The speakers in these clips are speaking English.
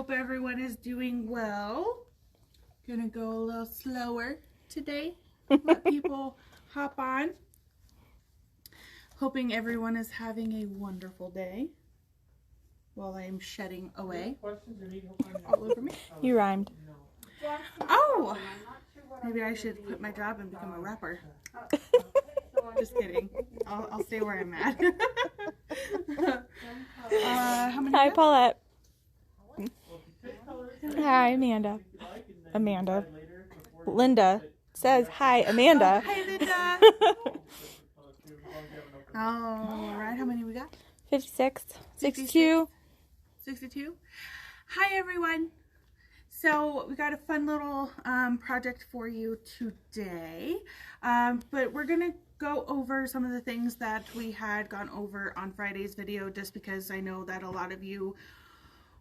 Hope everyone is doing well. Gonna go a little slower today. Let people hop on. Hoping everyone is having a wonderful day while I'm shedding away all over me. You rhymed. Oh! Maybe I should quit my job and become a rapper. Just kidding. I'll stay where I'm at. How many Hi, Paulette. Hi, Amanda. Amanda. Linda says, hi, Amanda. Oh, hi, Linda. All right, how many we got? 56, 62. 62. Hi, everyone. So we got a fun little project for you today, but we're gonna go over some of the things that we had gone over on Friday's video, just because I know that a lot of you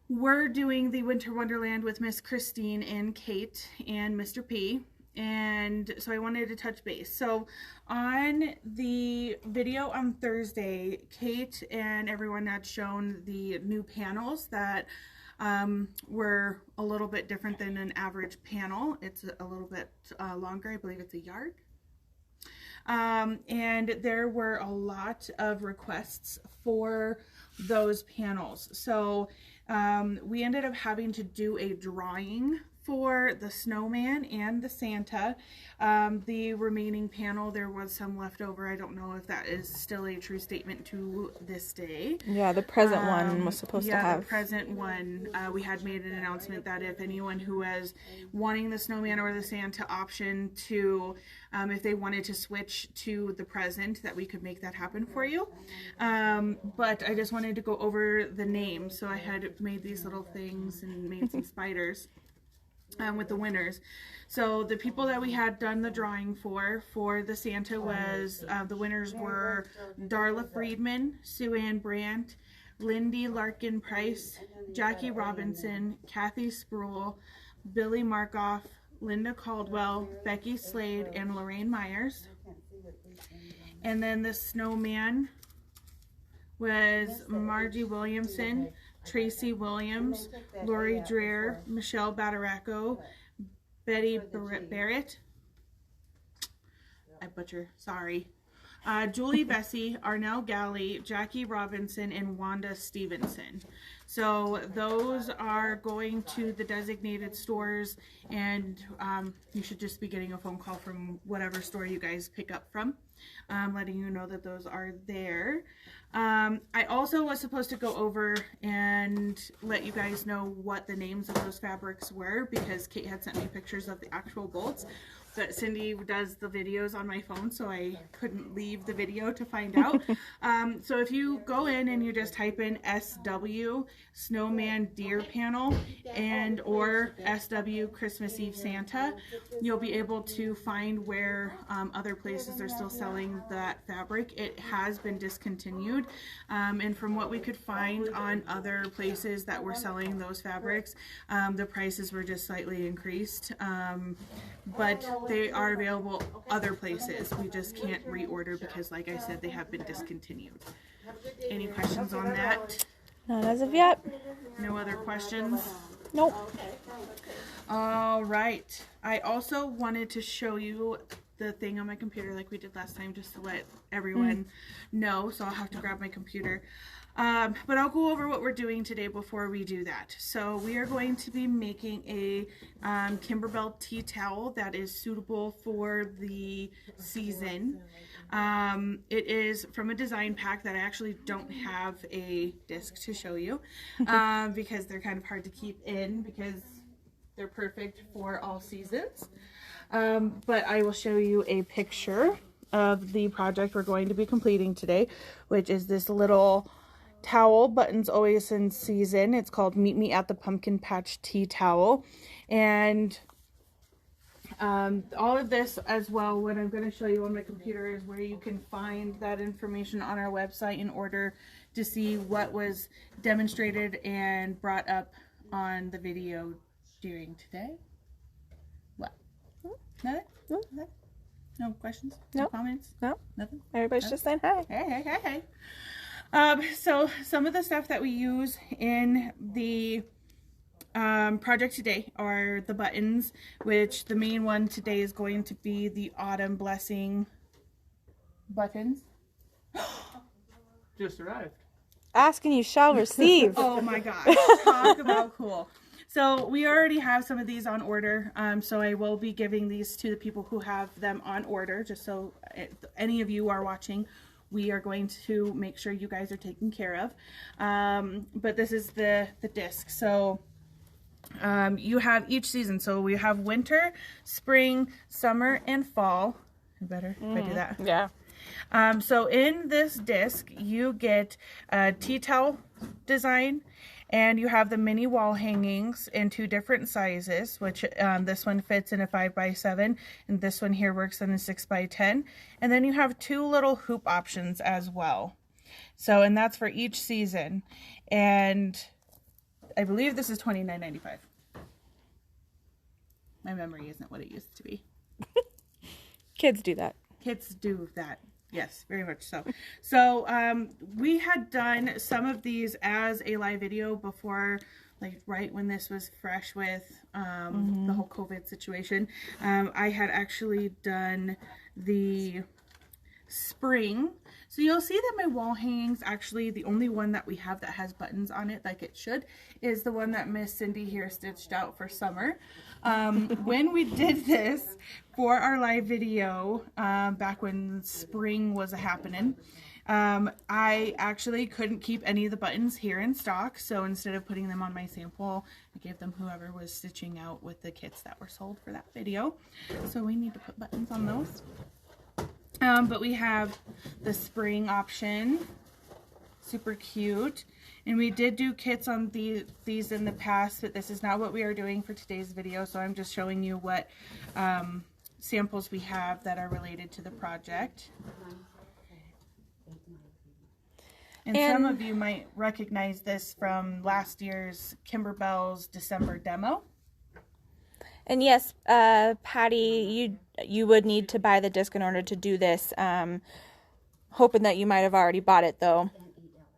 were doing the Winter Wonderland with Miss Christine and Kate and Mr. P, and so I wanted to touch base. So on the video on Thursday, Kate and everyone had shown the new panels that were a little bit different than an average panel. It's a little bit longer. I believe it's a yard. And there were a lot of requests for those panels. So we ended up having to do a drawing for the snowman and the Santa. The remaining panel, there was some left over. I don't know if that is still a true statement to this day. Yeah, the present one was supposed to have. Yeah, the present one. We had made an announcement that if anyone who was wanting the snowman or the Santa option to, if they wanted to switch to the present, that we could make that happen for you. But I just wanted to go over the names. So I had made these little things and made some spiders. With the winners. So the people that we had done the drawing for the Santa was, the winners were Darla Friedman, Sue Ann Brandt, Lindy Larkin Price, Jackie Robinson, Kathy Sproul, Billy Markoff, Linda Caldwell, Becky Slade, and Lorraine Myers. And then the snowman was Margie Williamson, Tracy Williams, Lori Dreher, Michelle Battaraco, Betty Barrett, I butcher, sorry, Julie Bessie, Arnell Galley, Jackie Robinson, and Wanda Stevenson. So those are going to the designated stores, and you should just be getting a phone call from whatever store you guys pick up from, letting you know that those are there. I also was supposed to go over and let you guys know what the names of those fabrics were, because Kate had sent me pictures of the actual bolts, but Cindy does the videos on my phone, so I couldn't leave the video to find out. So if you go in and you just type in SW Snowman Deer Panel and or SW Christmas Eve Santa, you'll be able to find where other places are still selling that fabric. It has been discontinued, and from what we could find on other places that were selling those fabrics, the prices were just slightly increased, but they are available other places. We just can't reorder because, like I said, they have been discontinued. Any questions on that? Not as of yet. No other questions? Nope. All right. I also wanted to show you the thing on my computer like we did last time, just to let everyone know, so I'll have to grab my computer. But I'll go over what we're doing today before we do that. So we are going to be making a KimberBell Tea Towel that is suitable for the season. It is from a design pack that I actually don't have a disc to show you, because they're kind of hard to keep in because they're perfect for all seasons. But I will show you a picture of the project we're going to be completing today, which is this little towel, buttons always in season. It's called Meet Me at the Pumpkin Patch Tea Towel. And all of this as well, what I'm going to show you on my computer is where you can find that information on our website in order to see what was demonstrated and brought up on the video during today. What? Nothing? Nothing? No questions? No. No comments? No. Nothing? Everybody's just saying hi. Hey. So some of the stuff that we use in the project today are the buttons, which the main one today is going to be the Autumn Blessing buttons. Just arrived. Ask and you shall receive. Oh my gosh, talk about cool. So we already have some of these on order, so I will be giving these to the people who have them on order, just so if any of you are watching, we are going to make sure you guys are taken care of. But this is the disc. So you have each season. So we have winter, spring, summer, and fall. Better if I do that. Yeah. So in this disc, you get a tea towel design, and you have the mini wall hangings in 2 different sizes, which this one fits in a 5x7, and this one here works in a 6x10. And then you have 2 little hoop options as well. So, and that's for each season. And I believe this is $29.95. My memory isn't what it used to be. Kids do that. Kids do that. Yes, very much so. So we had done some of these as a live video before, like right when this was fresh with the whole COVID situation. I had actually done the spring. So you'll see that my wall hangings, actually the only one that we have that has buttons on it like it should is the one that Miss Cindy here stitched out for summer. When we did this for our live video, back when spring was happening, I actually couldn't keep any of the buttons here in stock, so instead of putting them on my sample, I gave them whoever was stitching out with the kits that were sold for that video. So we need to put buttons on those. But we have the spring option, super cute. And we did do kits on these in the past, but this is not what we are doing for today's video. So I'm just showing you what samples we have that are related to the project. And some of you might recognize this from last year's KimberBell's December demo. And yes, Patty, you would need to buy the disc in order to do this. Hoping that you might have already bought it, though,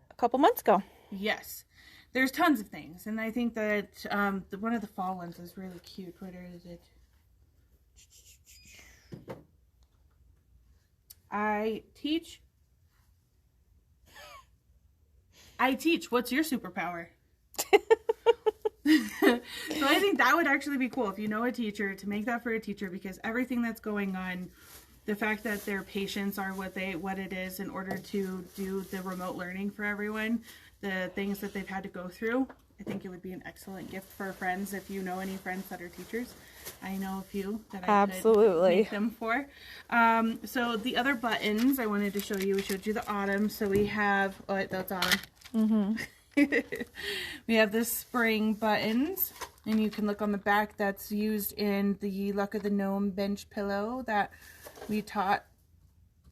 a couple months ago. Yes. There's tons of things. And I think that one of the fall ones is really cute. Where is it? I teach. What's your superpower? So I think that would actually be cool if you know a teacher, to make that for a teacher, because everything that's going on, the fact that their patients are what it is in order to do the remote learning for everyone, the things that they've had to go through, I think it would be an excellent gift for friends. If you know any friends that are teachers, I know a few that I could make them for. So the other buttons I wanted to show you, we showed you the autumn, so we have, oh, that's autumn. Mm-hmm. We have the spring buttons, and you can look on the back. That's used in the Luck of the Gnome bench pillow that we taught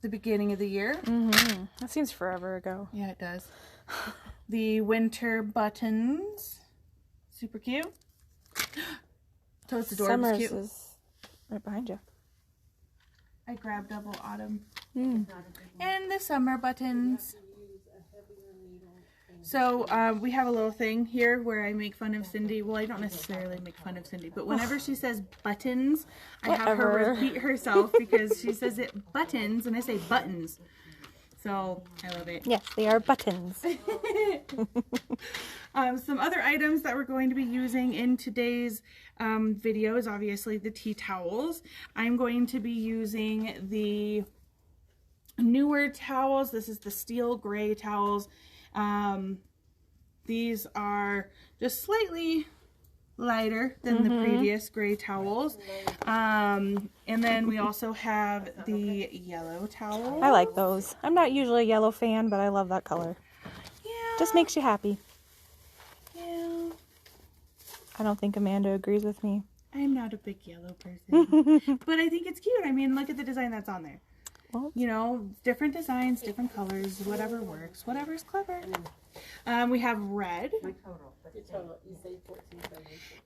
the beginning of the year. Mm-hmm. That seems forever ago. Yeah, it does. The winter buttons, super cute. So it's adorable. Summer's cute. is right behind you. I grabbed double autumn. And the summer buttons. So we have a little thing here where I make fun of Cindy. Well, I don't necessarily make fun of Cindy, but whenever she says buttons, I have her repeat herself because she says it buttons and I say buttons. So I love it. Yes, they are buttons. Some other items that we're going to be using in today's video is obviously the tea towels. I'm going to be using the newer towels. This is the steel gray towels. These are just slightly lighter than the previous gray towels. And then we also have the yellow towel. I like those. I'm not usually a yellow fan, but I love that color. Yeah. Just makes you happy. Yeah. I don't think Amanda agrees with me. I'm not a big yellow person, but I think it's cute. I mean, look at the design that's on there. Well, You know, different designs, different colors, whatever works, whatever's clever. We have red.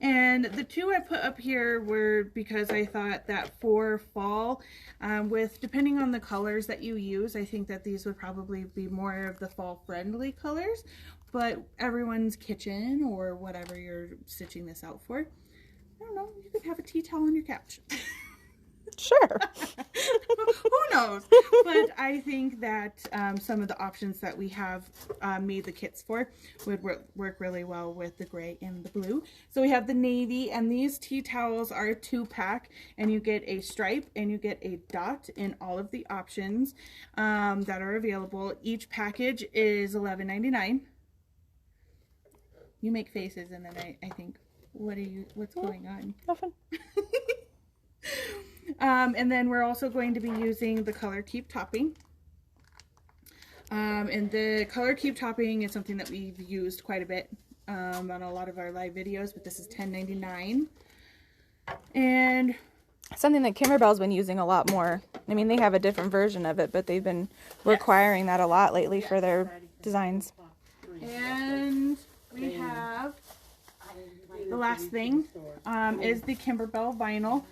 And the two I put up here were because I thought that for fall, depending on the colors that you use, I think that these would probably be more of the fall friendly colors. but everyone's kitchen or whatever you're stitching this out for, I don't know, you could have a tea towel on your couch. Sure. Who knows? But I think that some of the options that we have made the kits for would work really well with the gray and the blue. So we have the navy, and these tea towels are a 2-pack, and you get a stripe and you get a dot in all of the options that are available. Each package is $11.99. You make faces, and then I think, what's going on? Nothing. And then we're also going to be using the Color Keep topping. And the Color Keep topping is something that we've used quite a bit on a lot of our live videos, but this is $10.99. And something that KimberBell's been using a lot more. I mean, they have a different version of it, but they've been requiring that a lot lately for their designs. And we have the last thing is the KimberBell vinyl.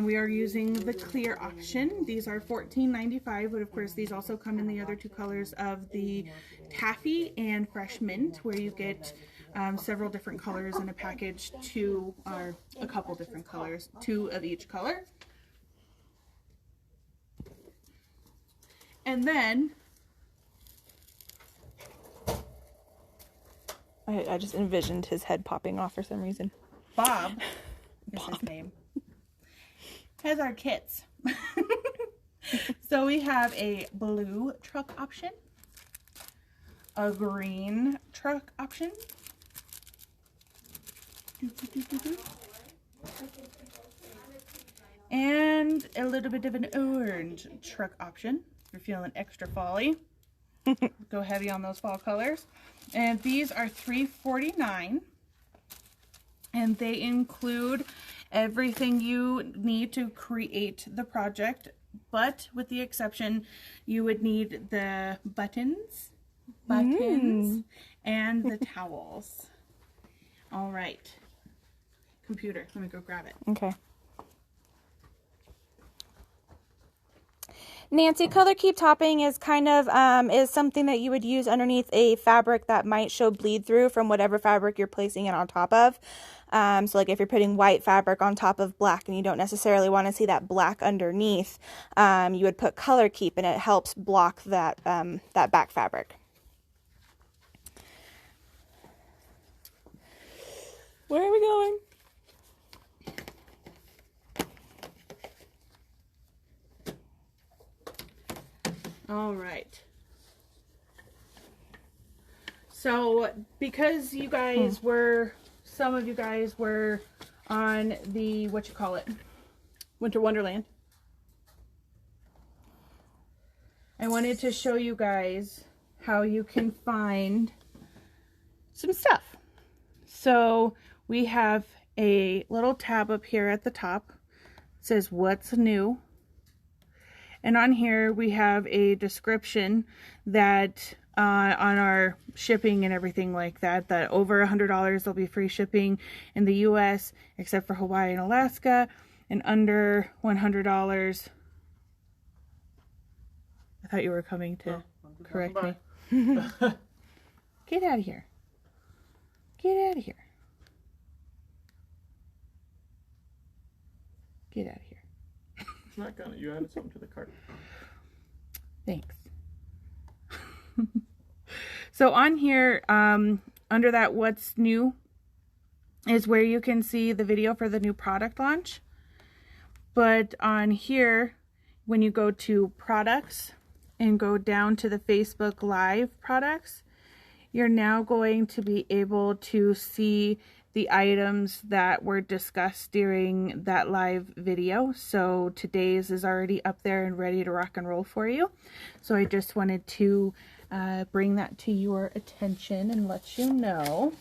We are using the clear option. These are $14.95, but of course these also come in the other 2 colors of the taffy and fresh mint, where you get several different colors in a package, or a couple different colors, 2 of each color. And then I just envisioned his head popping off for some reason. Bob is his name. Has our kits. So we have a blue truck option, a green truck option, and a little bit of an orange truck option. If you're feeling extra fall-y, go heavy on those fall colors. And these are $3.49, and they include everything you need to create the project, but with the exception, you would need the buttons, and the towels. All right. Computer, let me go grab it. Okay. Nancy, Color Keep topping is kind of is something that you would use underneath a fabric that might show bleed through from whatever fabric you're placing it on top of. So like if you're putting white fabric on top of black and you don't necessarily want to see that black underneath, you would put Color Keep, and it helps block that that back fabric. Where are we going? All right. So because you guys some of you guys were on the, Winter Wonderland, I wanted to show you guys how you can find some stuff. So we have a little tab up here at the top. It says what's new. And on here we have a description that on our shipping and everything like that, that over $100 there'll be free shipping in the US except for Hawaii and Alaska, and under $100. I thought you were coming to correct me. Get out of here. Get out of here. Get out of here. It's not gonna. You added something to the cart. Thanks. So on here, under that what's new is where you can see the video for the new product launch. But on here, when you go to products and go down to the Facebook Live products, you're now going to be able to see the items that were discussed during that live video. So today's is already up there and ready to rock and roll for you. So I just wanted to bring that to your attention and let you know.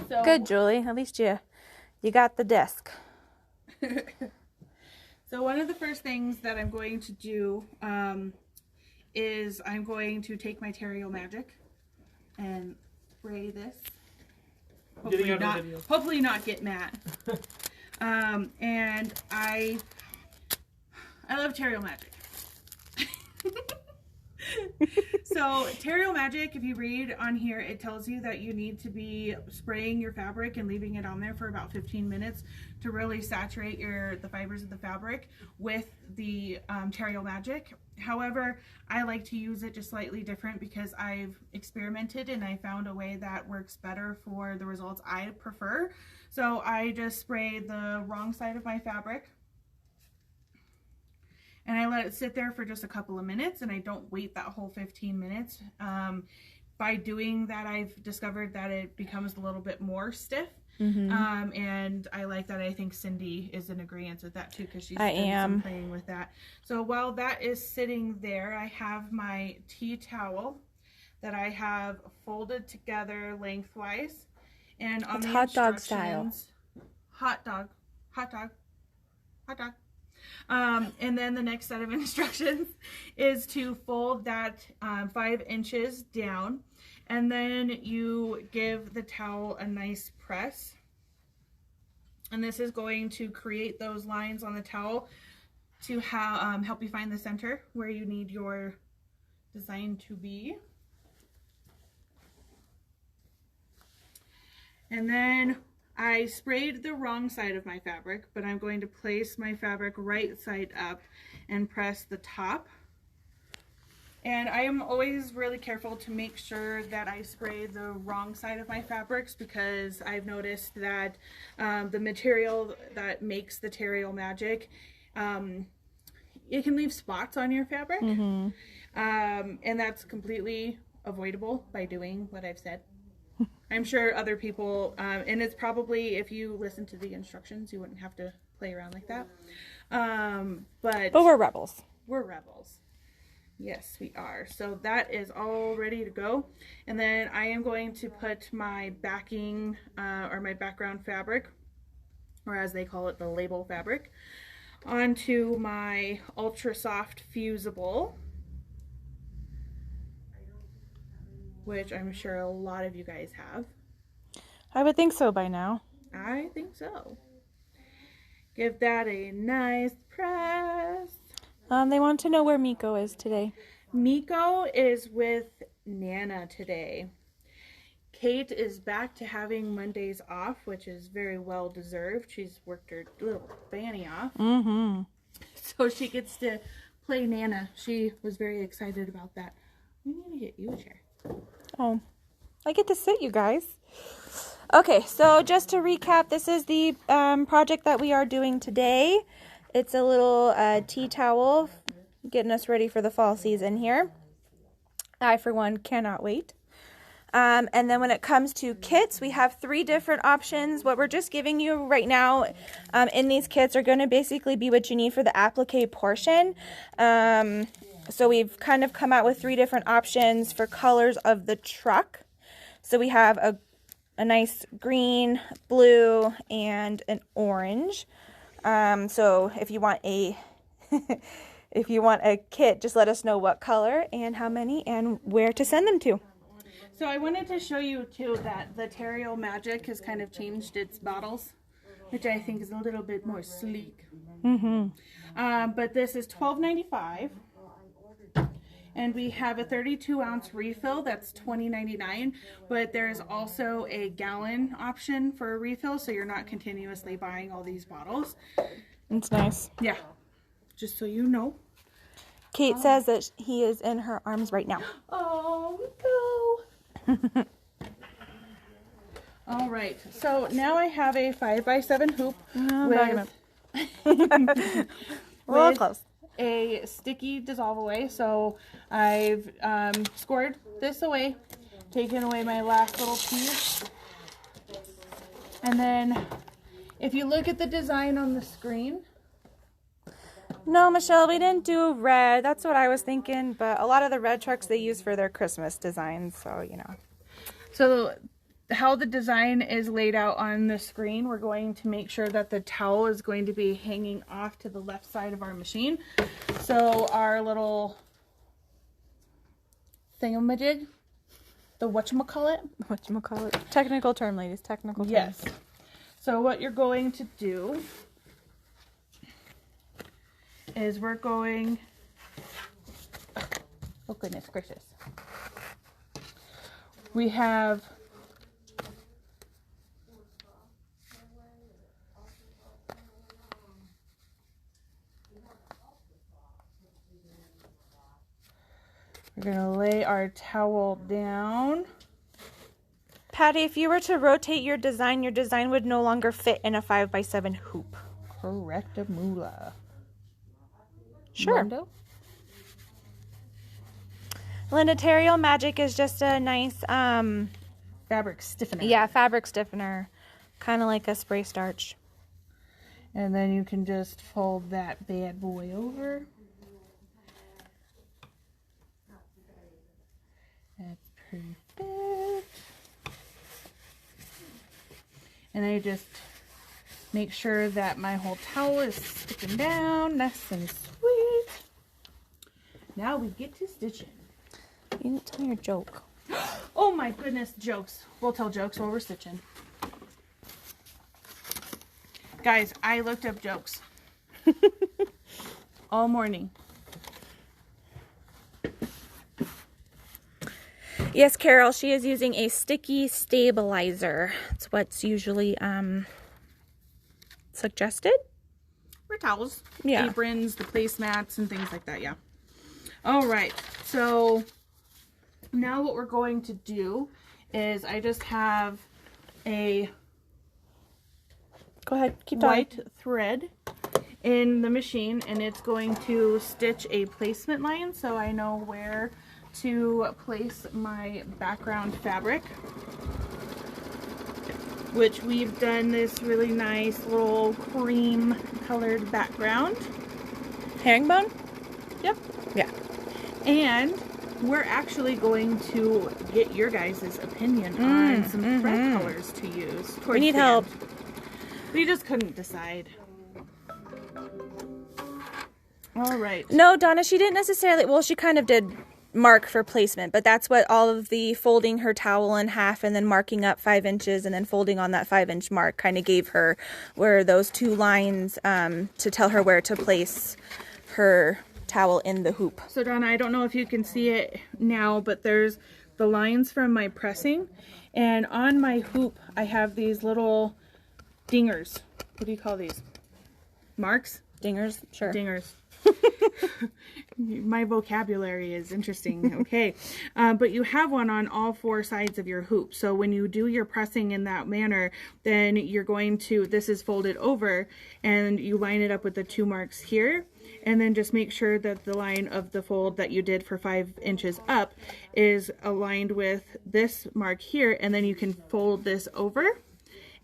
So, good, Julie. At least you got the disc. So one of the first things that I'm going to do is I'm going to take my Terrio Magic and spray this. Hopefully not get matte. And I love Terrio Magic. So Terrio Magic, if you read on here, it tells you that you need to be spraying your fabric and leaving it on there for about 15 minutes to really saturate the fibers of the fabric with the Terrio Magic. However, I like to use it just slightly different because I've experimented and I found a way that works better for the results I prefer. So I just spray the wrong side of my fabric and I let it sit there for just a couple of minutes, and I don't wait that whole 15 minutes. By doing that, I've discovered that it becomes a little bit more stiff. And I like that. I think Cindy is in agreement with that too, because she's been playing with that. So while that is sitting there, I have my tea towel that I have folded together lengthwise, and on it's the hot dog style. Hot dog. And then the next set of instructions is to fold that 5 inches down, and then you give the towel a nice press, and this is going to create those lines on the towel to help you find the center where you need your design to be. And then I sprayed the wrong side of my fabric, but I'm going to place my fabric right side up and press the top. And I am always really careful to make sure that I spray the wrong side of my fabrics, because I've noticed that the material that makes the Terrio Magic, it can leave spots on your fabric. And that's completely avoidable by doing what I've said. I'm sure other people, and it's probably, if you listen to the instructions, you wouldn't have to play around like that. But we're rebels. We're rebels. Yes, we are. So that is all ready to go. And then I am going to put my backing, or my background fabric, or as they call it, the label fabric, onto my ultra soft fusible, which I'm sure a lot of you guys have. I would think so by now. I think so. Give that a nice press. They want to know where Miko is today. Miko is with Nana today. Kate is back to having Mondays off, which is very well deserved. She's worked her little fanny off. So she gets to play Nana. She was very excited about that. We need to get you a chair. Oh, I get to sit, you guys. Okay, so just to recap, this is the project that we are doing today. It's a little tea towel, getting us ready for the fall season here. I, for one, cannot wait. And then when it comes to kits, we have 3 different options. What we're just giving you right now in these kits are going to basically be what you need for the applique portion. So we've kind of come out with 3 different options for colors of the truck. So we have a nice green, blue, and an orange. So if you want a if you want a kit, just let us know what color and how many and where to send them to. So I wanted to show you too that the Terrio Magic has kind of changed its bottles, which I think is a little bit more sleek. But this is $12.95. And we have a 32-ounce refill that's $20.99, but there's also a gallon option for a refill, so you're not continuously buying all these bottles. It's nice. Yeah, just so you know. Kate says that he is in her arms right now. Oh, no. All right, so now I have a 5x7 hoop with close. A sticky dissolve away. So I've scored this away, taken away my last little piece, and then if you look at the design on the screen. No, Michelle, we didn't do red. That's what I was thinking, but a lot of the red trucks they use for their Christmas designs, so you know. So how the design is laid out on the screen, we're going to make sure that the towel is going to be hanging off to the left side of our machine. So our little thingamajig, the whatchamacallit? Technical term, ladies, technical term. Yes. So what you're going to do is we're going, Oh, goodness gracious. We have we're going to lay our towel down. Patty, if you were to rotate your design would no longer fit in a 5x7 hoop. Correctamula. Sure. Mondo? Linda, Terrio Magic is just a nice, Fabric stiffener. yeah, fabric stiffener. Kind of like a spray starch. And then you can just fold that bad boy over. That's perfect. And I just make sure that my whole towel is sticking down nice and sweet. Now we get to stitching. You didn't tell your joke. Oh my goodness, jokes. We'll tell jokes while we're stitching. Guys, I looked up jokes all morning. Yes, Carol, she is using a sticky stabilizer. It's what's usually suggested. For towels, Yeah. aprons, the placemats, and things like that, yeah. All right, so now what we're going to do is I just have a Go ahead, keep talking. white thread in the machine, and it's going to stitch a placement line so I know where to place my background fabric, which we've done this really nice little cream colored background. Herringbone? Yep. Yeah. And we're actually going to get your guys' opinion on some thread colors to use. We need help. We just couldn't decide. All right. No, Donna, she didn't necessarily, well, she kind of did mark for placement, but that's what all of the folding her towel in half and then marking up 5 inches and then folding on that 5-inch mark kind of gave her where those 2 lines to tell her where to place her towel in the hoop. So Donna, I don't know if you can see it now, but there's the lines from my pressing, and on my hoop I have these little dingers. What do you call these? Marks? Dingers? Sure. Dingers. My vocabulary is interesting. Okay. But you have one on all 4 sides of your hoop. So when you do your pressing in that manner, then you're going to, this is folded over, and you line it up with the 2 marks here. And then just make sure that the line of the fold that you did for 5 inches up is aligned with this mark here. And then you can fold this over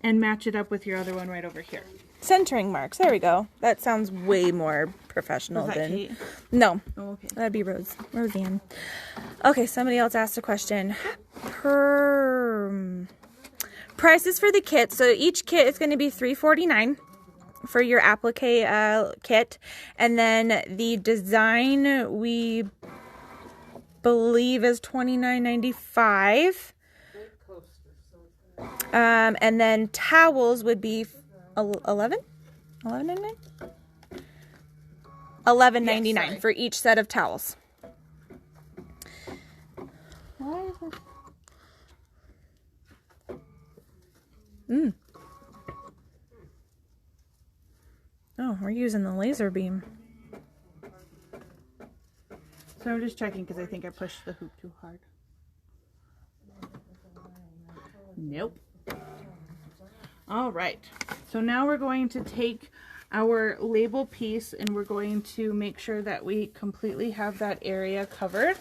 and match it up with your other one right over here. Centering marks. There we go. That sounds way more professional Was that than... Kate? No. Oh, okay. That'd be Roseanne. Okay, somebody else asked a question. Prices for the kit. So each kit is going to be $3.49 for your applique kit. And then the design, we believe, is $29.95. And then towels would be $11.99 $11.99 for each set of towels. Why is it? Oh, we're using the laser beam. So I'm just checking because I think I pushed the hoop too hard. Nope. All right. So now we're going to take our label piece and we're going to make sure that we completely have that area covered.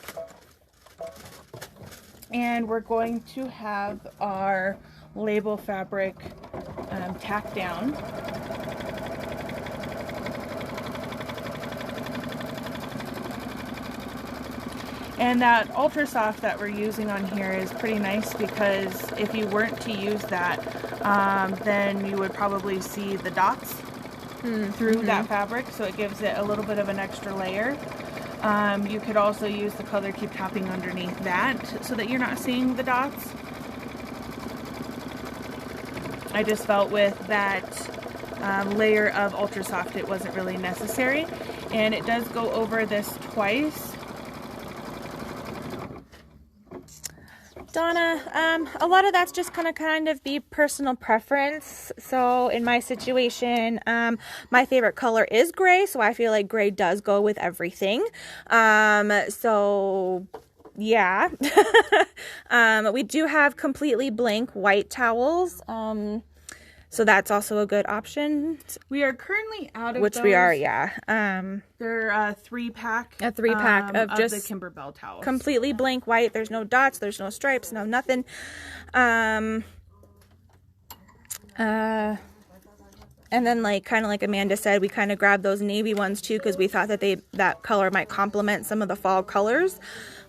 And we're going to have our label fabric tacked down. And that Ultra Soft that we're using on here is pretty nice because if you weren't to use that, then you would probably see the dots through that fabric, so it gives it a little bit of an extra layer. You could also use the color Keep Tapping underneath that so that you're not seeing the dots. I just felt with that layer of Ultra Soft it wasn't really necessary, and it does go over this twice. Donna, a lot of that's just kind of be personal preference. So in my situation, my favorite color is gray, so I feel like gray does go with everything. So yeah. We do have completely blank white towels. So that's also a good option. We are currently out of which those. we are, yeah. They're a 3-pack. A 3-pack of just the KimberBell towels. Completely blank white. There's no dots. There's no stripes. No nothing. And then kind of like Amanda said, we kind of grabbed those navy ones too because we thought that that color might complement some of the fall colors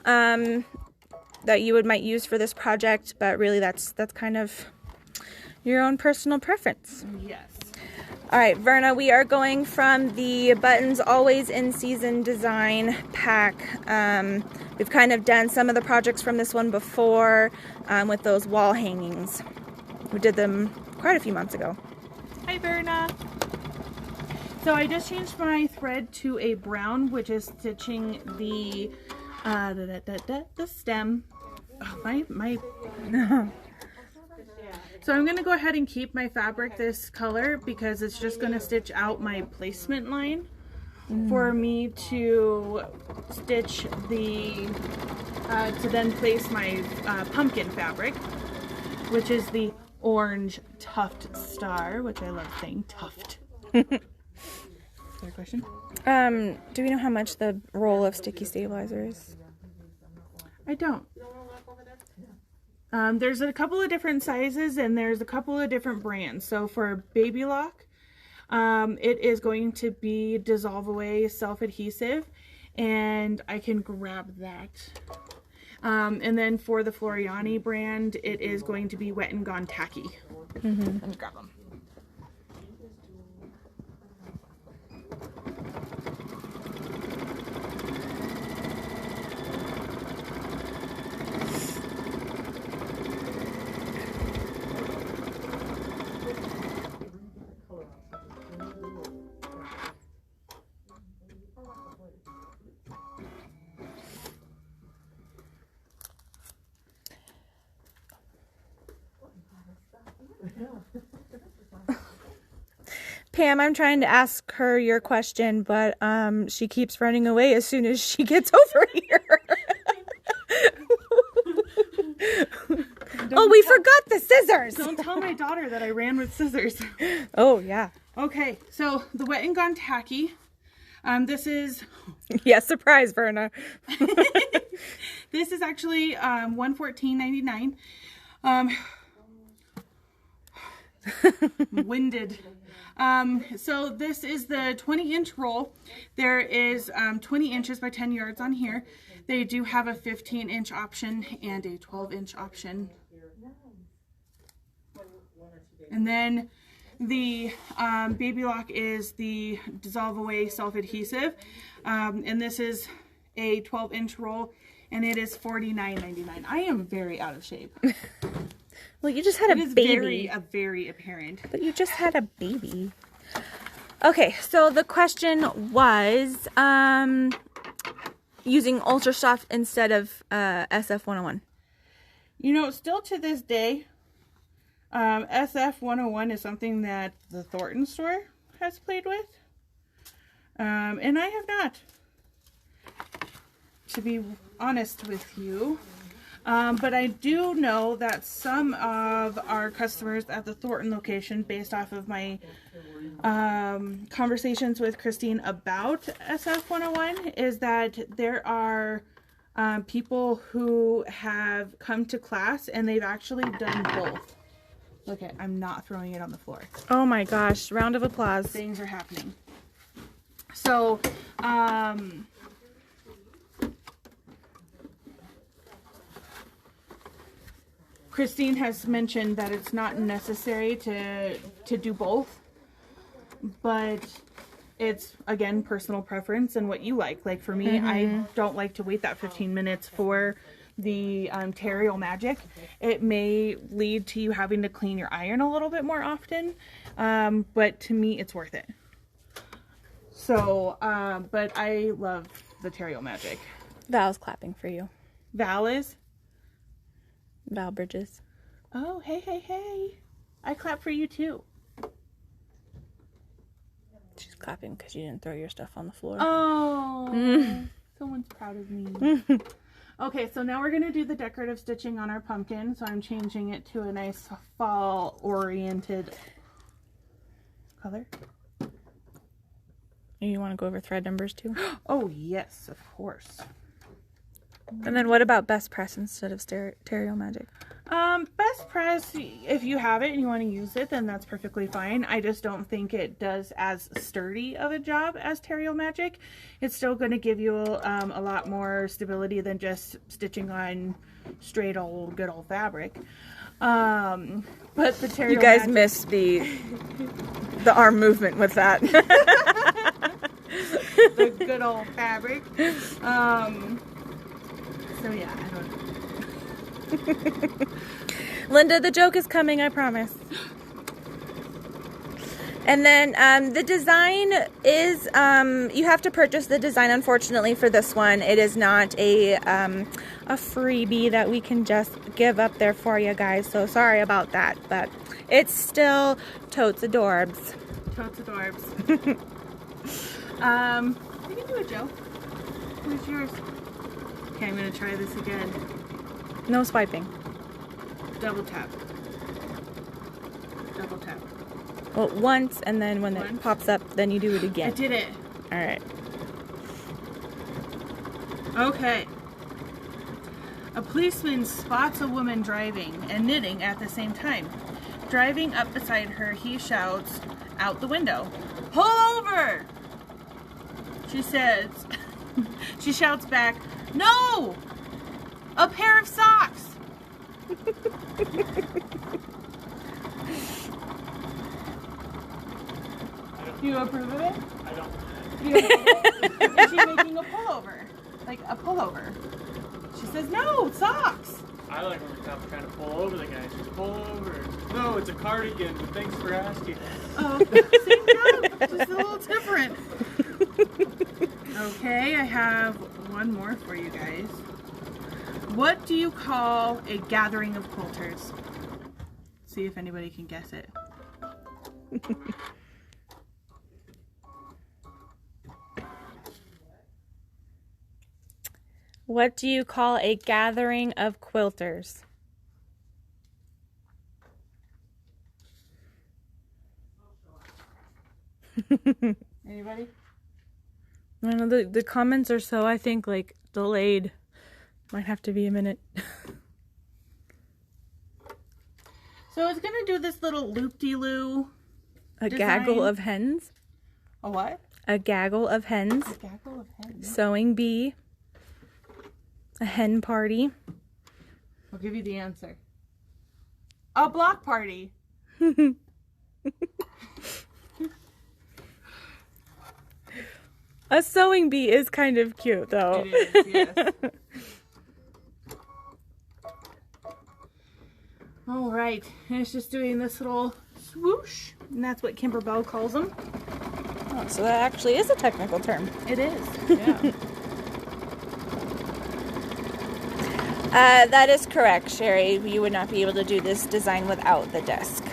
that you might use for this project. But really, that's kind of your own personal preference. Yes. All right, Verna, we are going from the Buttons Always in Season Design pack. We've kind of done some of the projects from this one before with those wall hangings. We did them quite a few months ago. Hi, Verna. So I just changed my thread to a brown, which is stitching the stem. Oh, So I'm going to go ahead and keep my fabric this color because it's just going to stitch out my placement line for me to stitch to then place my pumpkin fabric, which is the orange tuft star, which I love saying tuft. Is there a question? Do we know how much the roll of sticky stabilizer is? I don't. There's a couple of different sizes and there's a couple of different brands. So for Baby Lock, it is going to be Dissolve Away self-adhesive, and I can grab that. And then for the Floriani brand, it is going to be Wet and Gone Tacky. Let me grab them. Pam, I'm trying to ask her your question, but she keeps running away as soon as she gets over here. Oh, we forgot the scissors. Don't tell my daughter that I ran with scissors. Oh, yeah. Okay, so the Wet and Gone Tacky. This is... Yeah, surprise, Verna. This is actually $114.99. Winded. So this is the 20-inch roll. There is 20 inches by 10 yards on here. They do have a 15-inch option and a 12-inch option. And then the Baby Lock is the Dissolve Away self-adhesive. And this is a 12-inch roll, and it is $49.99. I am very out of shape. Well, you just had a baby. It is very apparent. But you just had a baby. Okay, so the question was using Ultra Soft instead of SF101. You know, still to this day, SF101 is something that the Thornton store has played with. And I have not, to be honest with you. But I do know that some of our customers at the Thornton location, based off of my conversations with Christine about SF101, is that there are people who have come to class and they've actually done both. Look at, I'm not throwing it on the floor. Oh my gosh, round of applause. Things are happening. So, Christine has mentioned that it's not necessary to do both, but it's, again, personal preference and what you like. Like for me, I don't like to wait that 15 minutes for the Terrio Magic. It may lead to you having to clean your iron a little bit more often, but to me, it's worth it. So, but I love the Terrio Magic. Val's clapping for you. Val is? Val Bridges. Oh, hey, hey, hey. I clap for you too. She's clapping because you didn't throw your stuff on the floor. Oh, someone's proud of me. Okay, so now we're going to do the decorative stitching on our pumpkin. So I'm changing it to a nice fall-oriented color. You want to go over thread numbers too? Oh, yes, of course. And then what about best press instead of Stereo Magic? Best press, if you have it and you want to use it, then that's perfectly fine. I just don't think it does as sturdy of a job as Stereo Magic. It's still going to give you a lot more stability than just stitching on straight old good old fabric. But the Stereo You guys Magic... missed the arm movement with that. The good old fabric. So yeah, I don't know. Linda, the joke is coming, I promise. And then the design is, you have to purchase the design, unfortunately, for this one. It is not a freebie that we can just give up there for you guys. So sorry about that, but it's still totes adorbs. Totes adorbs. You can do it, Joe. Where's yours? Okay, I'm going to try this again. No swiping. Double tap. Double tap. Well, once, and then when it pops up, then you do it I again. did it. All right. Okay. A policeman spots a woman driving and knitting at the same time. Driving up beside her, he shouts out the window, "Pull over!" She says, she shouts back, "No! A pair of socks!" Do you approve of it? I don't. Do you approve of it? Is she making a pullover? Like a pullover? She says, "No, socks!" I like when the cop's trying to pull over the guy. She's pull over. No, it's a cardigan, but thanks for asking. Oh, same job, just a little different. Okay, I have one more for you guys. What do you call a gathering of quilters? See if anybody can guess it. What do you call a gathering of quilters? Anybody? I don't know, the comments are so, I think, like, delayed. Might have to be a minute. So it's gonna do this little loop-de-loo. A design. gaggle of hens. A what? A gaggle of hens. A gaggle of hens. Sewing bee. A hen party. I'll give you the answer. A block party. A sewing bee is kind of cute, though. It is, yes. All right, and it's just doing this little swoosh, and that's what KimberBell calls them. Oh, so that actually is a technical term. It is, yeah. That is correct, Sherry. You would not be able to do this design without the desk.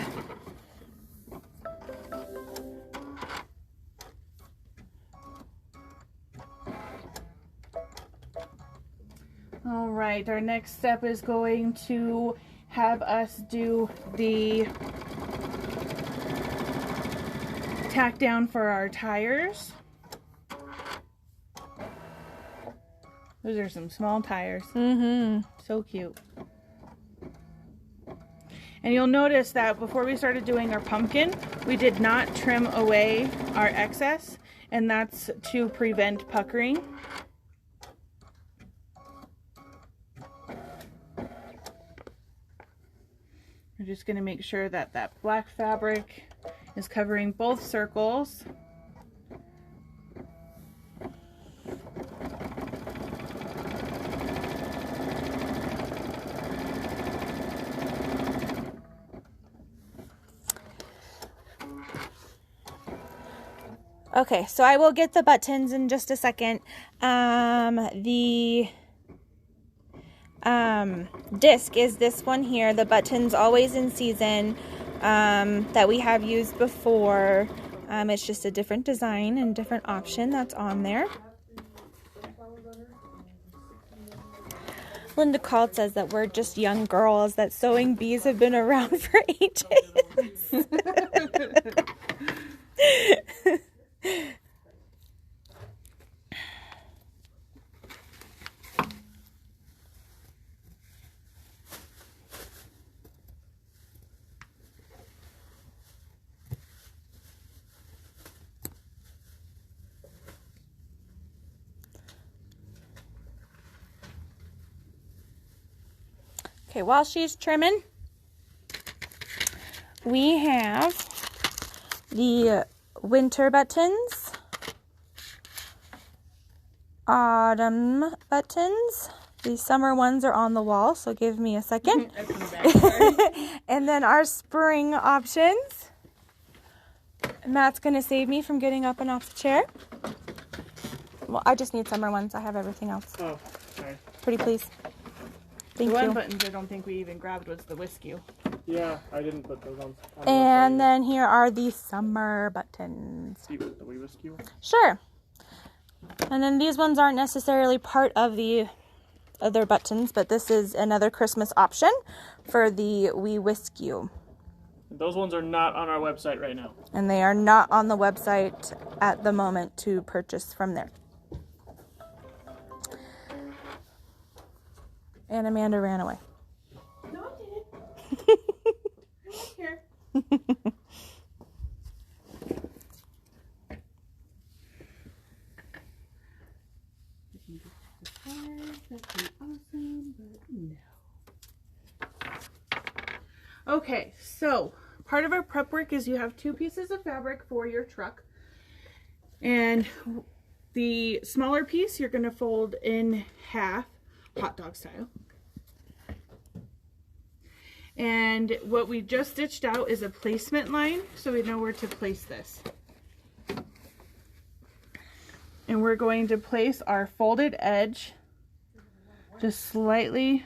All right, our next step is going to have us do the tack down for our tires. Those are some small tires. Mm-hmm. So cute. And you'll notice that before we started doing our pumpkin, we did not trim away our excess, and that's to prevent puckering. We're just going to make sure that that black fabric is covering both circles. Okay, so I will get the buttons in just a second. The disc is this one here, the Buttons Always in Season, that we have used before. It's just a different design and different option that's on there. Linda Call says that we're just young girls, that sewing bees have been around for ages. Okay, while she's trimming, we have the winter buttons, autumn buttons. The summer ones are on the wall, so give me a second. And then our spring options. Matt's going to save me from getting up and off the chair. Well, I just need summer ones. I have everything else. Oh, sorry. Pretty please. Thank the you. one buttons I don't think we even grabbed was the whiskey. Yeah, I didn't put those on. And then here are the summer buttons. See what the wee whiskey one? Sure. And then these ones aren't necessarily part of the other buttons, but this is another Christmas option for the wee whiskey. Those ones are not on our website right now. And they are not on the website at the moment to purchase from there. And Amanda ran away. No, I didn't. I'm right here. That'd be awesome, but no. Okay, so part of our prep work is you have 2 pieces of fabric for your truck. And the smaller piece you're going to fold in half, hot dog style. And what we just stitched out is a placement line, so we know where to place this. And we're going to place our folded edge just slightly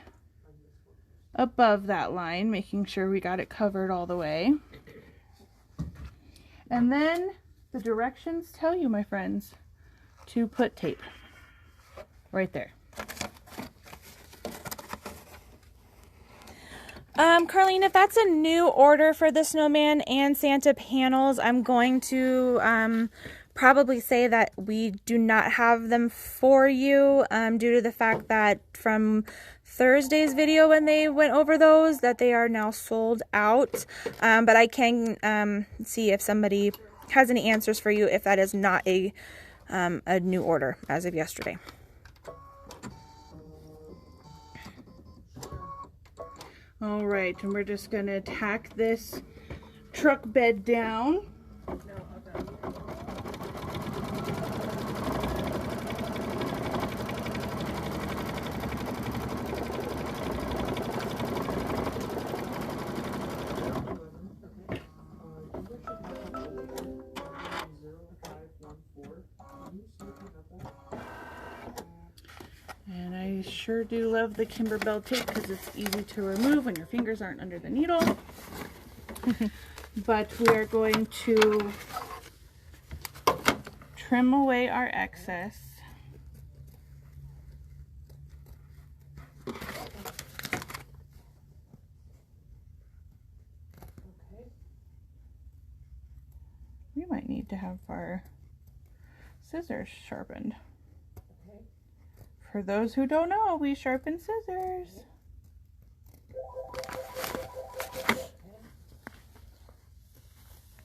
above that line, making sure we got it covered all the way. And then the directions tell you, my friends, to put tape right there. Carlene, if that's a new order for the Snowman and Santa panels, I'm going to probably say that we do not have them for you due to the fact that from Thursday's video when they went over those, that they are now sold out. But I can see if somebody has any answers for you if that is not a new order as of yesterday. All right, and we're just going to tack this truck bed down. And I sure do love the KimberBell tape because it's easy to remove when your fingers aren't under the needle. But we are going to trim away our excess. We might need to have our scissors sharpened. For those who don't know, we sharpen scissors.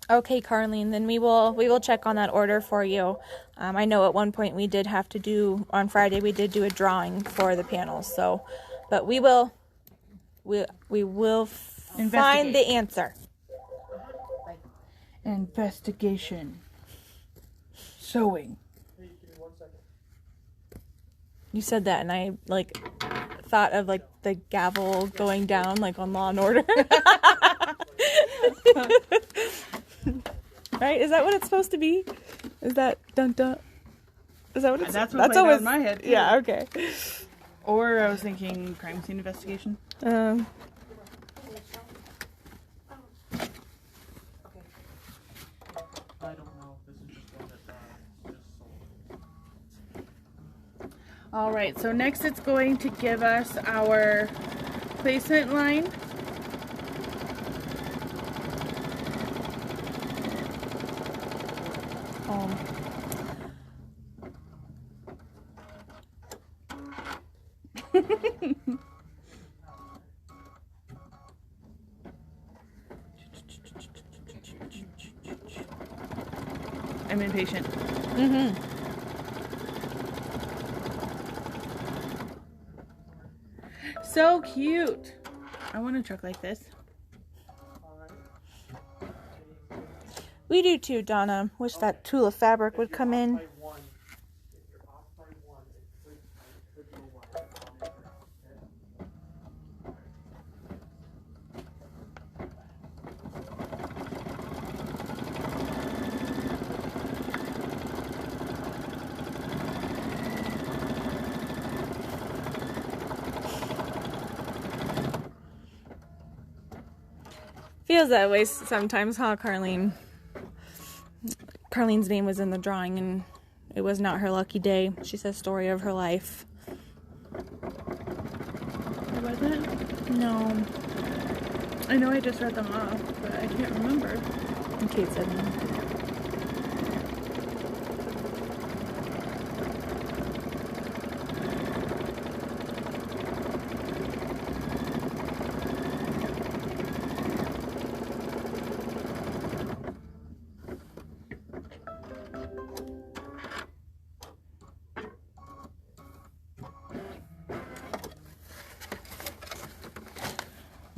Okay, Carlene, then we will check on that order for you. I know at one point we did have to do, on Friday we did do a drawing for the panels, so, but we will find the answer. Investigation. Sewing. You said that and I like thought of like the gavel going down like on Law and Order. Right? Is that what it's supposed to be? Is that dun dun? Is that what it's? That's what played out in my head too. Yeah. Okay. Or I was thinking crime scene investigation. I don't know. This is just one that just sold. All right, so next it's going to give us our placement line. I'm impatient. So cute. I want a truck like this. We do too, Donna. Wish that Tula fabric would come in. Feels that way sometimes, huh, Carlene? Carlene's name was in the drawing and it was not her lucky day. She says story of her life. Was it? No. I know I just read them off, but I can't remember. And Kate said no.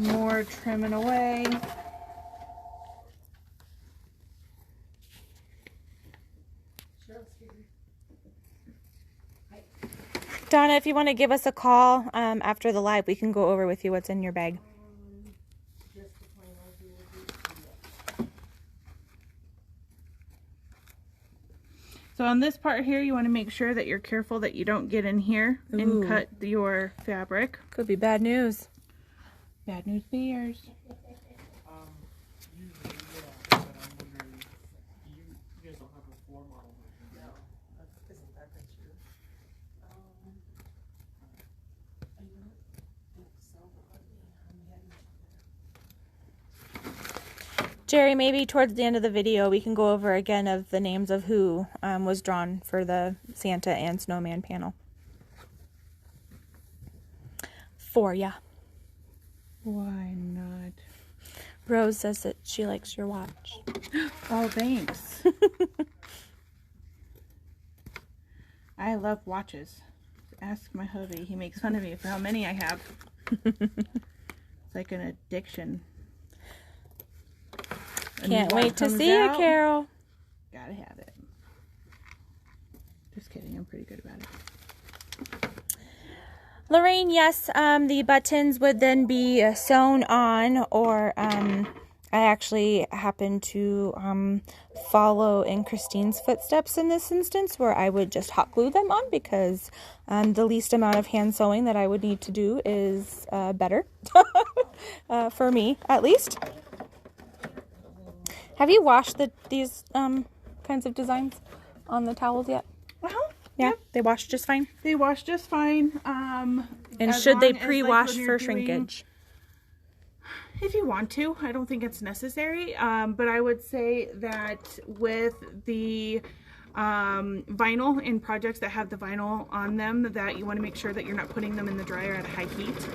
More trimming away. Donna, if you want to give us a call after the live, we can go over with you what's in your bag. So on this part here, you want to make sure that you're careful that you don't get in here and cut your fabric. Could be bad news. Bad news bears. Usually, yeah, but I'm wondering, you guys don't have a floor model version. No. Isn't that true? I don't think so, but Jerry, maybe towards the end of the video, we can go over again of the names of who was drawn for the Santa and Snowman panel. For ya. Why not? Rose says that she likes your watch. Oh, thanks. I love watches. Ask my hubby. He makes fun of me for how many I have. It's like an addiction. Can't wait to see you, Carol. Gotta have it. Just kidding. I'm pretty good about it. Lorraine, yes, the buttons would then be sewn on, or I actually happen to follow in Christine's footsteps in this instance, where I would just hot glue them on, because the least amount of hand sewing that I would need to do is better, for me at least. Have you washed these kinds of designs on the towels yet? Yeah, they wash just fine. They wash just fine. And should they pre-wash for shrinkage? If you want to, I don't think it's necessary. But I would say that with the vinyl in projects that have the vinyl on them, that you want to make sure that you're not putting them in the dryer at high heat.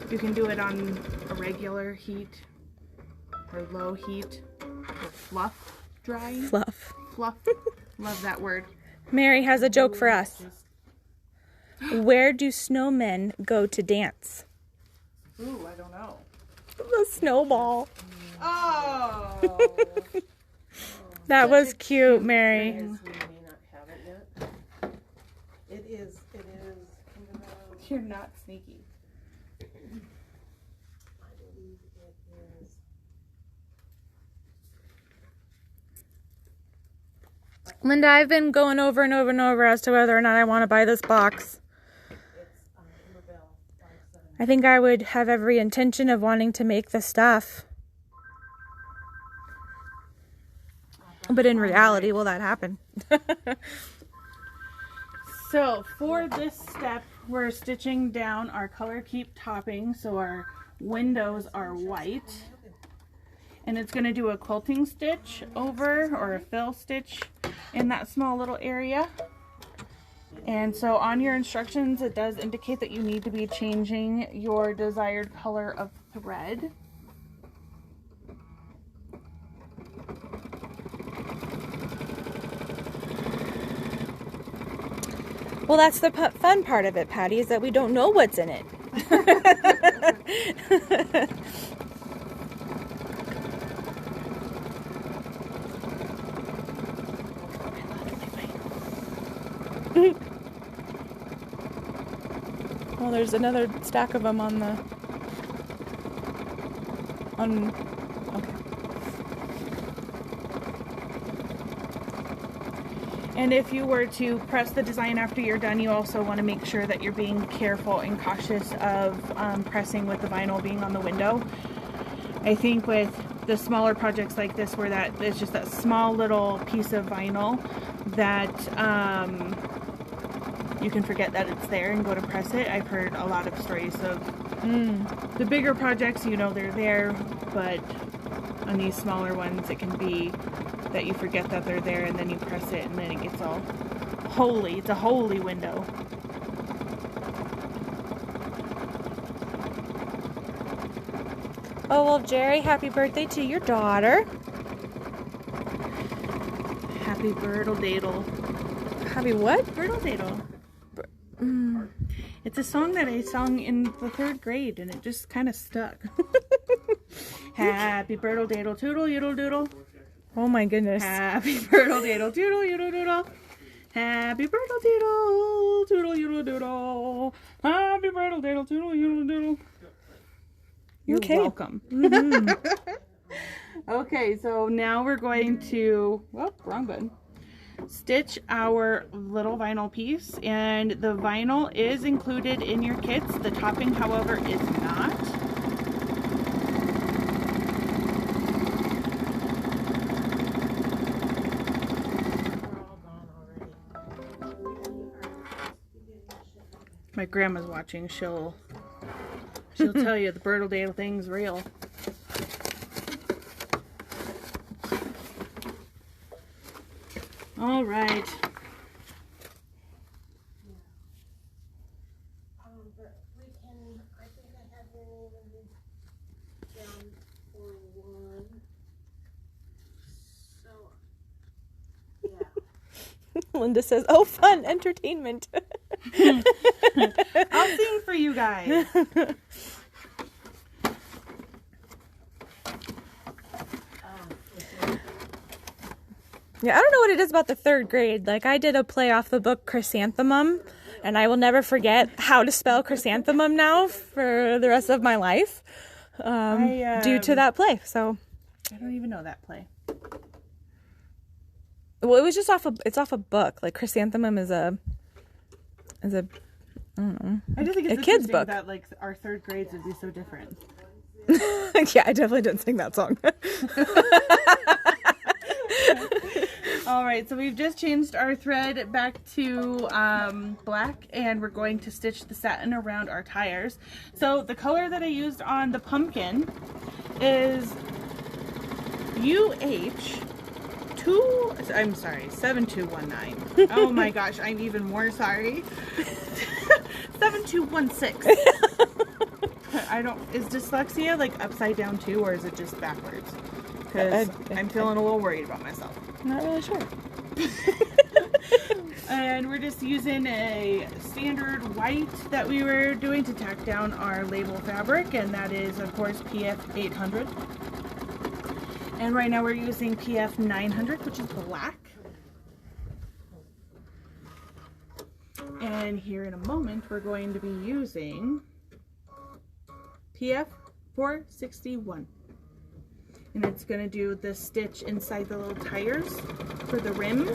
You can do it on a regular heat or low heat. Or fluff drying. Fluff. Love that word. Mary has a joke for us. Where do snowmen go to dance? Ooh, I don't know. The snowball. Oh! That was cute, Mary. we may not have it yet. It is. You're not sneaky. I believe it is. Linda, I've been going over and over and over as to whether or not I want to buy this box. It's I think I would have every intention of wanting to make the stuff. But in reality, will that happen? So for this step, we're stitching down our color keep topping, so our windows are white. And it's going to do a quilting stitch over, or a fill stitch in that small little area. And so on your instructions, it does indicate that you need to be changing your desired color of thread. Well, that's the fun part of it, Patty, is that we don't know what's in it. Well, there's another stack of them on the... Okay. And if you were to press the design after you're done, you also want to make sure that you're being careful and cautious of pressing with the vinyl being on the window. I think with the smaller projects like this, where that it's just that small little piece of vinyl that you can forget that it's there and go to press it. I've heard a lot of stories of the bigger projects, you know, they're there, but on these smaller ones, it can be that you forget that they're there, and then you press it, and then it gets all holy. It's a holy window. Oh, well, Jerry, happy birthday to your daughter. Happy Birdle Daddle. Happy what? Birdle Daddle. It's a song that I sung in the 3rd grade, and it just kind of stuck. Happy Birdle Daddle, toodle yoodle doodle. Oh my goodness. Happy Birdle Daddle, toodle yoodle doodle. Happy Birdle Daddle, toodle yoodle doodle. Happy Birdle Daddle, toodle yoodle doodle. You're welcome. Okay, so now we're going to, whoop, wrong button. Stitch our little vinyl piece, and the vinyl is included in your kits. The topping, however, is not. My grandma's watching. She'll tell you the Birdle Daddle thing's real. All right. But we can, I think I have your name down for one. So, yeah. Linda says, oh, fun, entertainment. I'll sing for you guys. Yeah, I don't know what it is about the 3rd grade. Like, I did a play off the book Chrysanthemum, and I will never forget how to spell chrysanthemum now for the rest of my life, due to that play. So I don't even know that play. Well, it was just off a book. Like, chrysanthemum is a I don't know. I just think it's a kid's book. That like our 3rd grades would be so different. Yeah, I definitely didn't sing that song. All right, so we've just changed our thread back to black, and we're going to stitch the satin around our tires. So the color that I used on the pumpkin is I'm sorry, 7219. Oh my gosh, I'm even more sorry. 7216. Is dyslexia like upside down too, or is it just backwards? Because I'm feeling a little worried about myself. Not really sure. And we're just using a standard white that we were doing to tack down our label fabric, and that is of course PF 800. And right now we're using PF 900, which is black. And here in a moment we're going to be using PF 461. And it's going to do the stitch inside the little tires for the rims.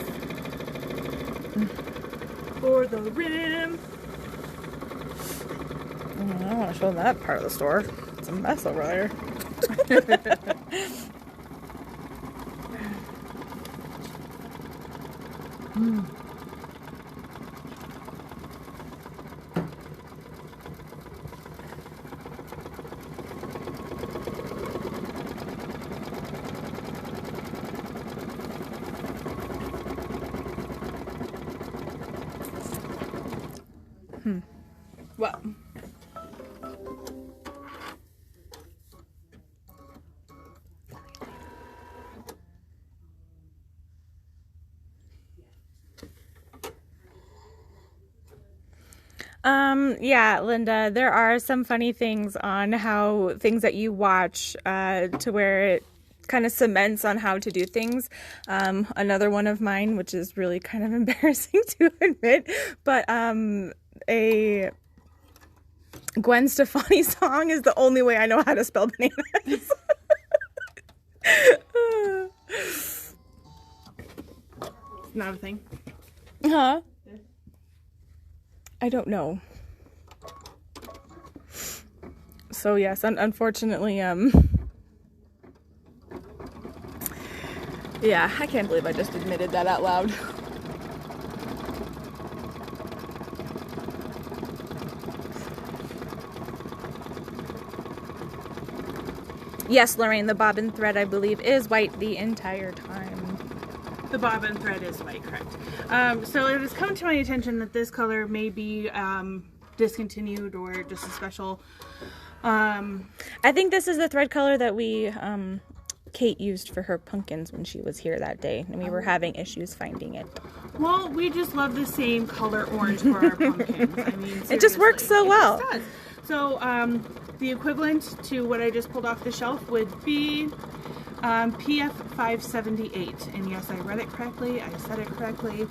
For the rim. I don't want to show them that part of the store. It's a mess over there. What? Yeah, Linda, there are some funny things on how things that you watch to where it kind of cements on how to do things. Another one of mine, which is really kind of embarrassing to admit, but a Gwen Stefani song is the only way I know how to spell bananas. Not a thing. Huh? I don't know. So yes, unfortunately, yeah, I can't believe I just admitted that out loud. Yes, Lorraine, the bobbin thread, I believe, is white the entire time. The bobbin thread is white, correct. So it has come to my attention that this color may be discontinued or just a special. I think this is the thread color that we, Kate used for her pumpkins when she was here that day, and we were having issues finding it. Well, we just love the same color orange for our pumpkins. I mean, It just works so well. It just does. So the equivalent to what I just pulled off the shelf would be PF 578. And yes, I read it correctly. I said it correctly.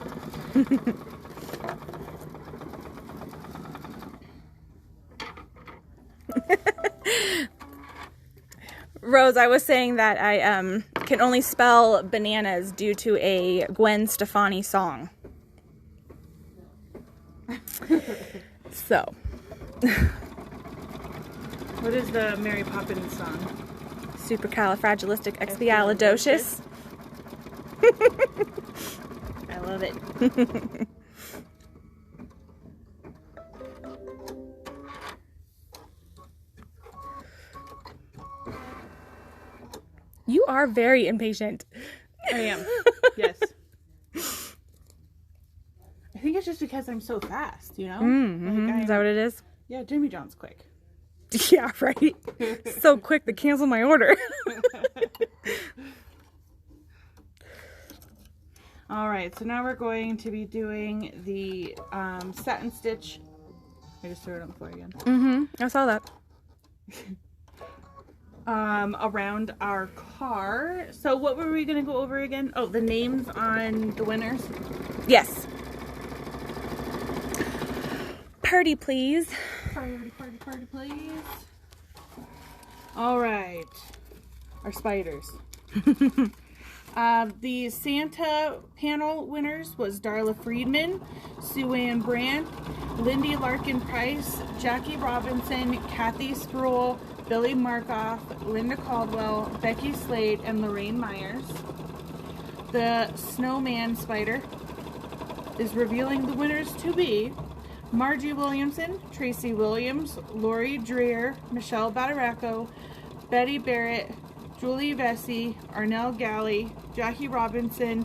Rose, I was saying that I can only spell bananas due to a Gwen Stefani song. So. What is the Mary Poppins song? Supercalifragilisticexpialidocious. I love it. You are very impatient. I am. Yes. I think it's just because I'm so fast, you know? Is that what it is? Yeah, Jimmy John's quick. Yeah, right. So quick to cancel my order. All right, so now we're going to be doing the satin stitch. I just threw it on the floor again. I saw that. Around our car. So what were we going to go over again? Oh, the names on the winners. Yes. Party, please. Party, please. All right. Our spiders. The Santa panel winners was Darla Friedman, Sue Ann Brandt, Lindy Larkin Price, Jackie Robinson, Kathy Sproul, Billy Markoff, Linda Caldwell, Becky Slade, and Lorraine Myers. The Snowman Spider is revealing the winners to be Margie Williamson, Tracy Williams, Lori Dreer, Michelle Battaraco, Betty Barrett, Julie Vesey, Arnell Galley, Jackie Robinson,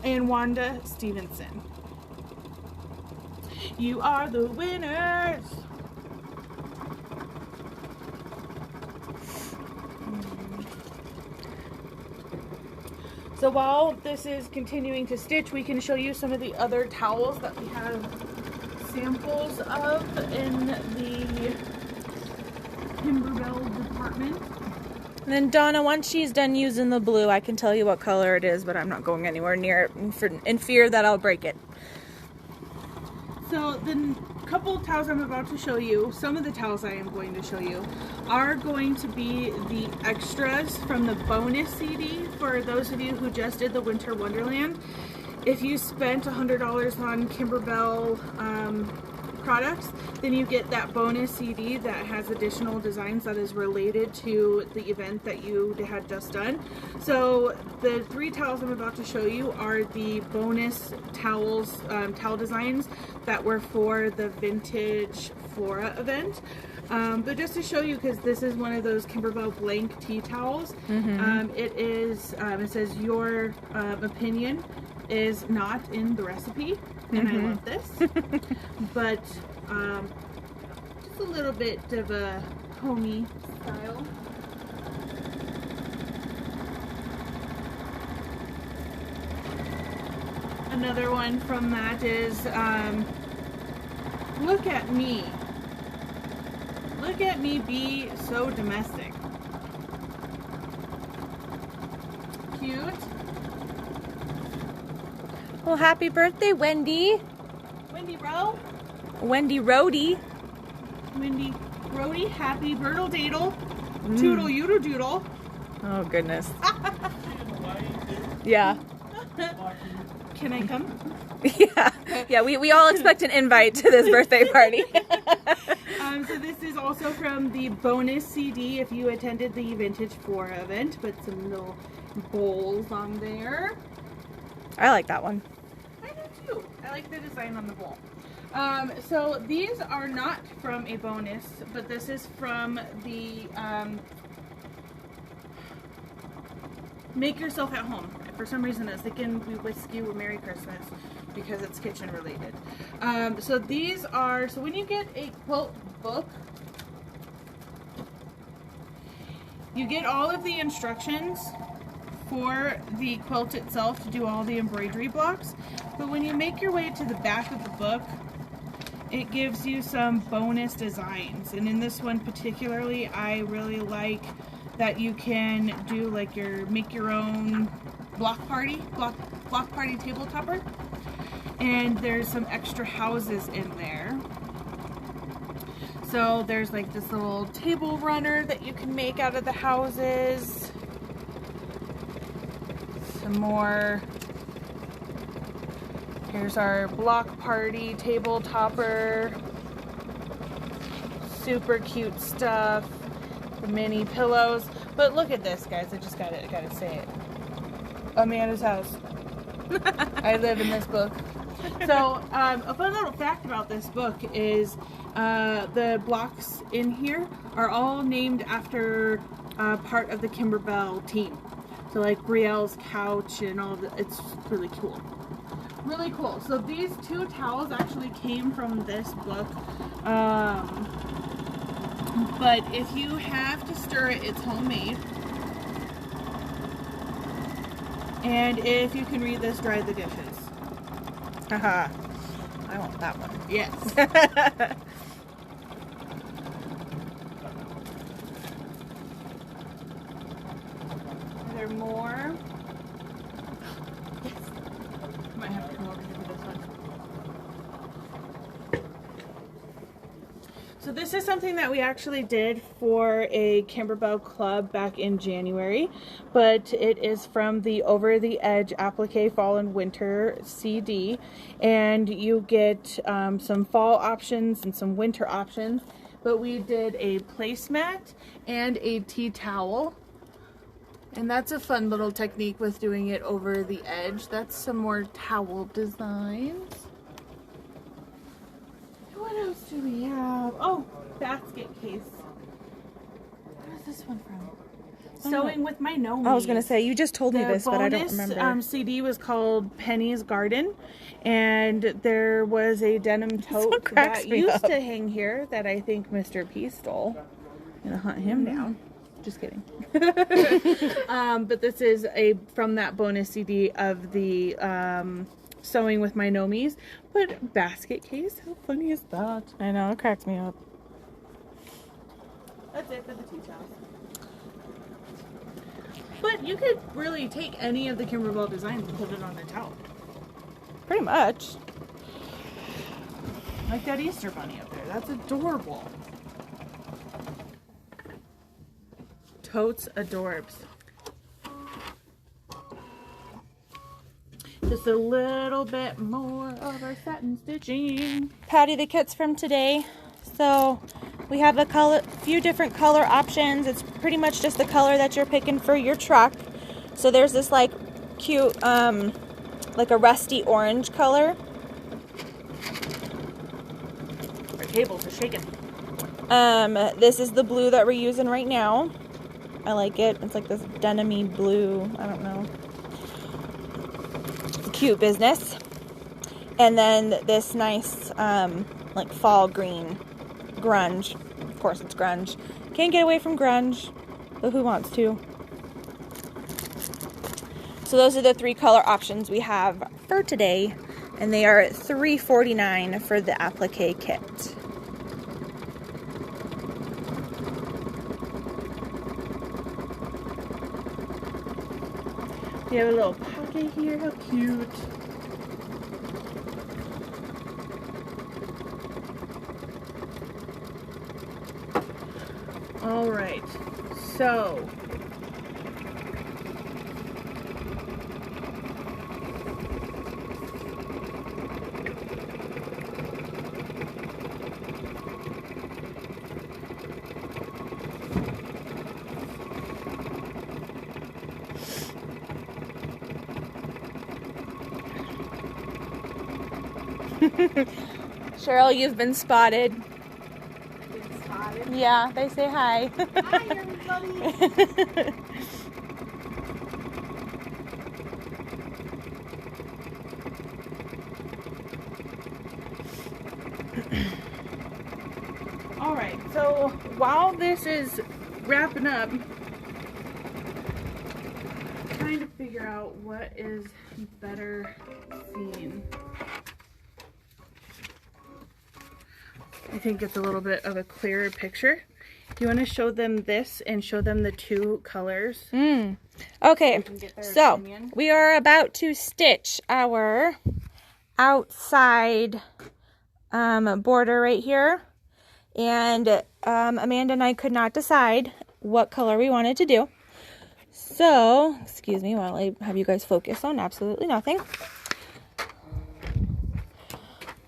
and Wanda Stevenson. You are the winners! So while this is continuing to stitch, we can show you some of the other towels that we have samples of in the KimberBell department. And then Donna, once she's done using the blue, I can tell you what color it is, but I'm not going anywhere near it in fear that I'll break it. So the couple of towels I'm about to show you, some of the towels I am going to show you, are going to be the extras from the bonus CD for those of you who just did the Winter Wonderland. If you spent $100 on KimberBell products, then you get that bonus CD that has additional designs that is related to the event that you had just done. So the 3 towels I'm about to show you are the bonus towels, towel designs that were for the Vintage Flora event. But just to show you, because this is one of those KimberBell blank tea towels, it is, it says your opinion is not in the recipe, and I love this. But just a little bit of a homey style. Another one from that is, look at me. Look at me be so domestic. Cute. Well, happy birthday, Wendy. Wendy Rowe. Wendy Rhodey. Wendy Rhodey. Happy Birtle Daddle. Toodle Yoodle Doodle. Oh, goodness. Yeah. Can I come? Yeah, we all expect an invite to this birthday party. So this is also from the bonus CD if you attended the Vintage Flora event. Put some little bowls on there. I like that one. I do too. I like the design on the bowl. So these are not from a bonus, but this is from the Make Yourself at Home. For some reason I was thinking we whisk you a Merry Christmas because it's kitchen related. So these are, so when you get a quilt book, you get all of the instructions for the quilt itself to do all the embroidery blocks, but when you make your way to the back of the book, it gives you some bonus designs. And in this one particularly, I really like that you can do like make your own block party table topper, and there's some extra houses in there. So there's like this little table runner that you can make out of the houses. Some more. Here's our block party table topper. Super cute stuff. The mini pillows. But look at this, guys. I just gotta say it. Amanda's house. I live in this book. So a fun little fact about this book is the blocks in here are all named after part of the KimberBell team. So like Brielle's couch and all of it. It's really cool. Really cool. So these 2 towels actually came from this book. But if you have to stir it, it's homemade. And if you can read this, dry the dishes. Haha. I want that one. Yes. Are there more? Yes. Might have to come over here for this one. So this is something that we actually did for a KimberBell club back in January, but it is from the Over the Edge Applique Fall and Winter CD, and you get some fall options and some winter options, but we did a placemat and a tea towel, and that's a fun little technique with doing it over the edge. That's some more towel designs. What else do we have? Oh, basket case. Where's this one from? Sewing with My Nomies. I was gonna say, you just told me this, but I don't remember. The bonus CD was called Penny's Garden, and there was a denim tote that used to hang here that I think Mr. P stole. I'm gonna hunt him down. Just kidding. But this is from that bonus CD of the Sewing with My Nomies. But basket case, how funny is that? I know, it cracks me up. That's it for the tea towels. But you could really take any of the KimberBell designs and put it on a towel. Pretty much. Like that Easter bunny up there. That's adorable. Totes adorbs. Just a little bit more of our satin stitching. Patty, the kit's from today. So we have a few different color options. It's pretty much just the color that you're picking for your truck. So there's this like cute, like a rusty orange color. Our tables are shaking. This is the blue that we're using right now. I like it. It's like this denim-y blue. I don't know. Cute business. And then this nice, like fall green. Grunge. Of course it's grunge. Can't get away from grunge, but who wants to? So those are the 3 color options we have for today, and they are $3.49 for the applique kit. We have a little pocket here. How cute. All right, so Cheryl, you've been spotted. Been spotted. Yeah, they say hi. Hi, everybody. all right, so while this is wrapping up, trying to figure out what is better seen. I think it's a little bit of a clearer picture. Do you want to show them this and show them the 2 colors? Okay, Get their so opinion. we are about to stitch our outside border right here. And Amanda and I could not decide what color we wanted to do. So, excuse me while I have you guys focus on absolutely nothing.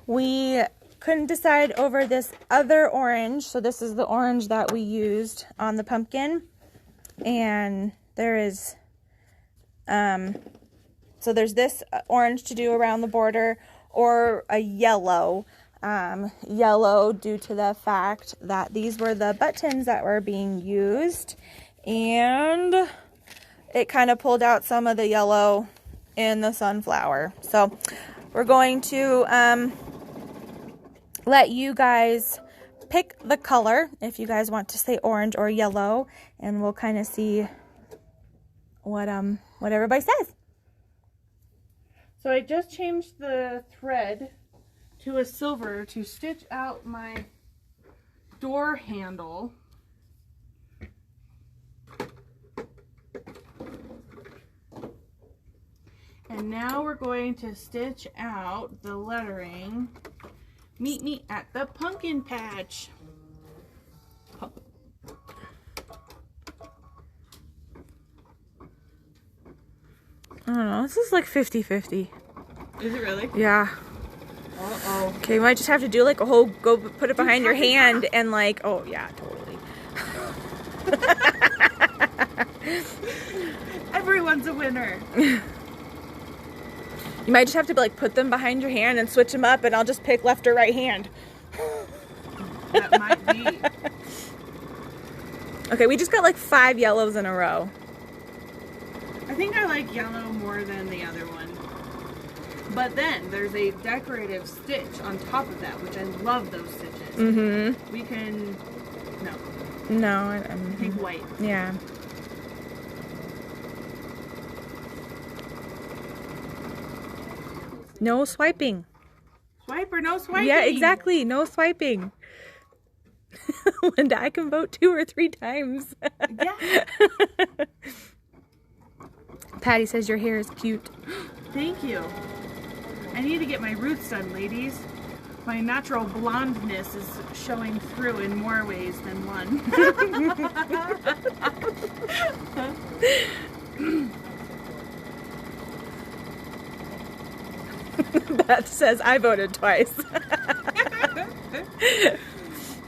We couldn't decide over this other orange. So this is the orange that we used on the pumpkin. And there is, so there's this orange to do around the border, or a yellow. Yellow due to the fact that these were the buttons that were being used. And it kind of pulled out some of the yellow in the sunflower. So we're going to let you guys pick the color if you guys want to say orange or yellow, and we'll kind of see what everybody says. So I just changed the thread to a silver to stitch out my door handle. And now we're going to stitch out the lettering, "Meet me at the pumpkin patch." I don't know, this is like 50-50. Is it really? Yeah. Uh-oh. Okay, you might just have to do like a whole, go put it behind your hand and like, oh yeah, totally. Everyone's a winner. You might just have to like put them behind your hand and switch them up, and I'll just pick left or right hand. That might be. Okay, we just got like 5 yellows in a row. I think I like yellow more than the other one. But then there's a decorative stitch on top of that, which I love those stitches. Mm-hmm. We can, no, No, I think white. yeah. No swiping. Swipe or no swiping? Yeah, exactly. No swiping. Linda, I can vote 2 or 3 times. Yeah. Patty says your hair is cute. Thank you. I need to get my roots done, ladies. My natural blondness is showing through in more ways than one. Beth says I voted twice.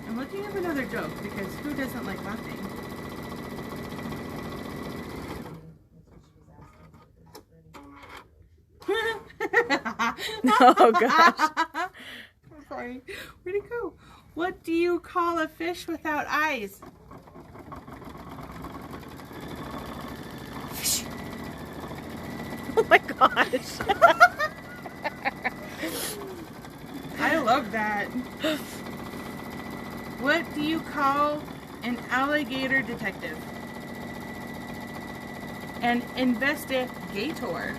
I'm looking up another joke because who doesn't like laughing? Oh gosh. I'm sorry. Where'd it go? What do you call a fish without eyes? Oh my gosh. I love that. What do you call an alligator detective? An investigator.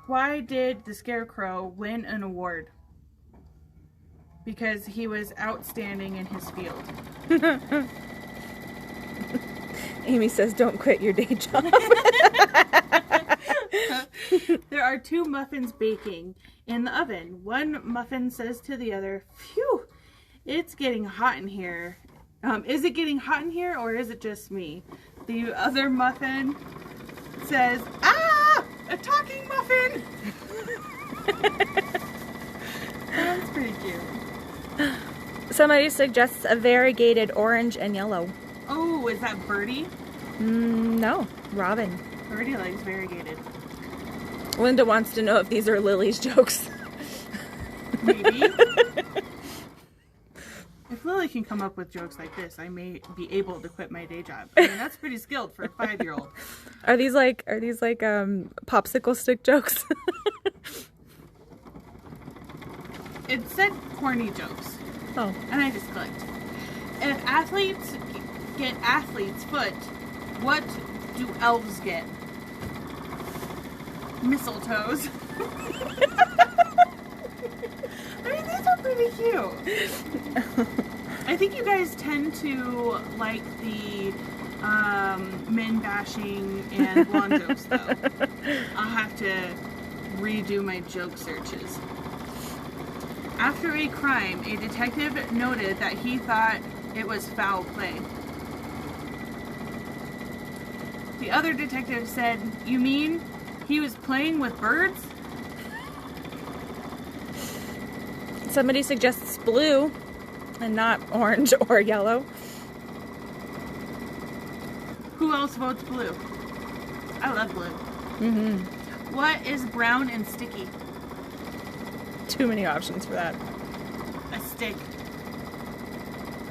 Why did the Scarecrow win an award? Because he was outstanding in his field. Amy says don't quit your day job. There are 2 muffins baking in the oven. One muffin says to the other, "Phew, it's getting hot in here." Is it getting hot in here or is it just me? The other muffin says, "Ah, a talking muffin." That's pretty cute. Somebody suggests a variegated orange and yellow. Oh, is that Birdie? No, Robin. Birdie likes variegated. Linda wants to know if these are Lily's jokes. Maybe. If Lily can come up with jokes like this, I may be able to quit my day job. I mean, that's pretty skilled for a 5-year-old. Are these like popsicle stick jokes? It said corny jokes, Oh. and I just clicked. If athletes get athlete's foot, what do elves get? Mistletoes. I mean, these are pretty cute. I think you guys tend to like the men bashing and blonde jokes, though. I'll have to redo my joke searches. After a crime, a detective noted that he thought it was foul play. The other detective said, "You mean he was playing with birds?" Somebody suggests blue and not orange or yellow. Who else votes blue? I love blue. Mm-hmm. What is brown and sticky? Too many options for that. A stick.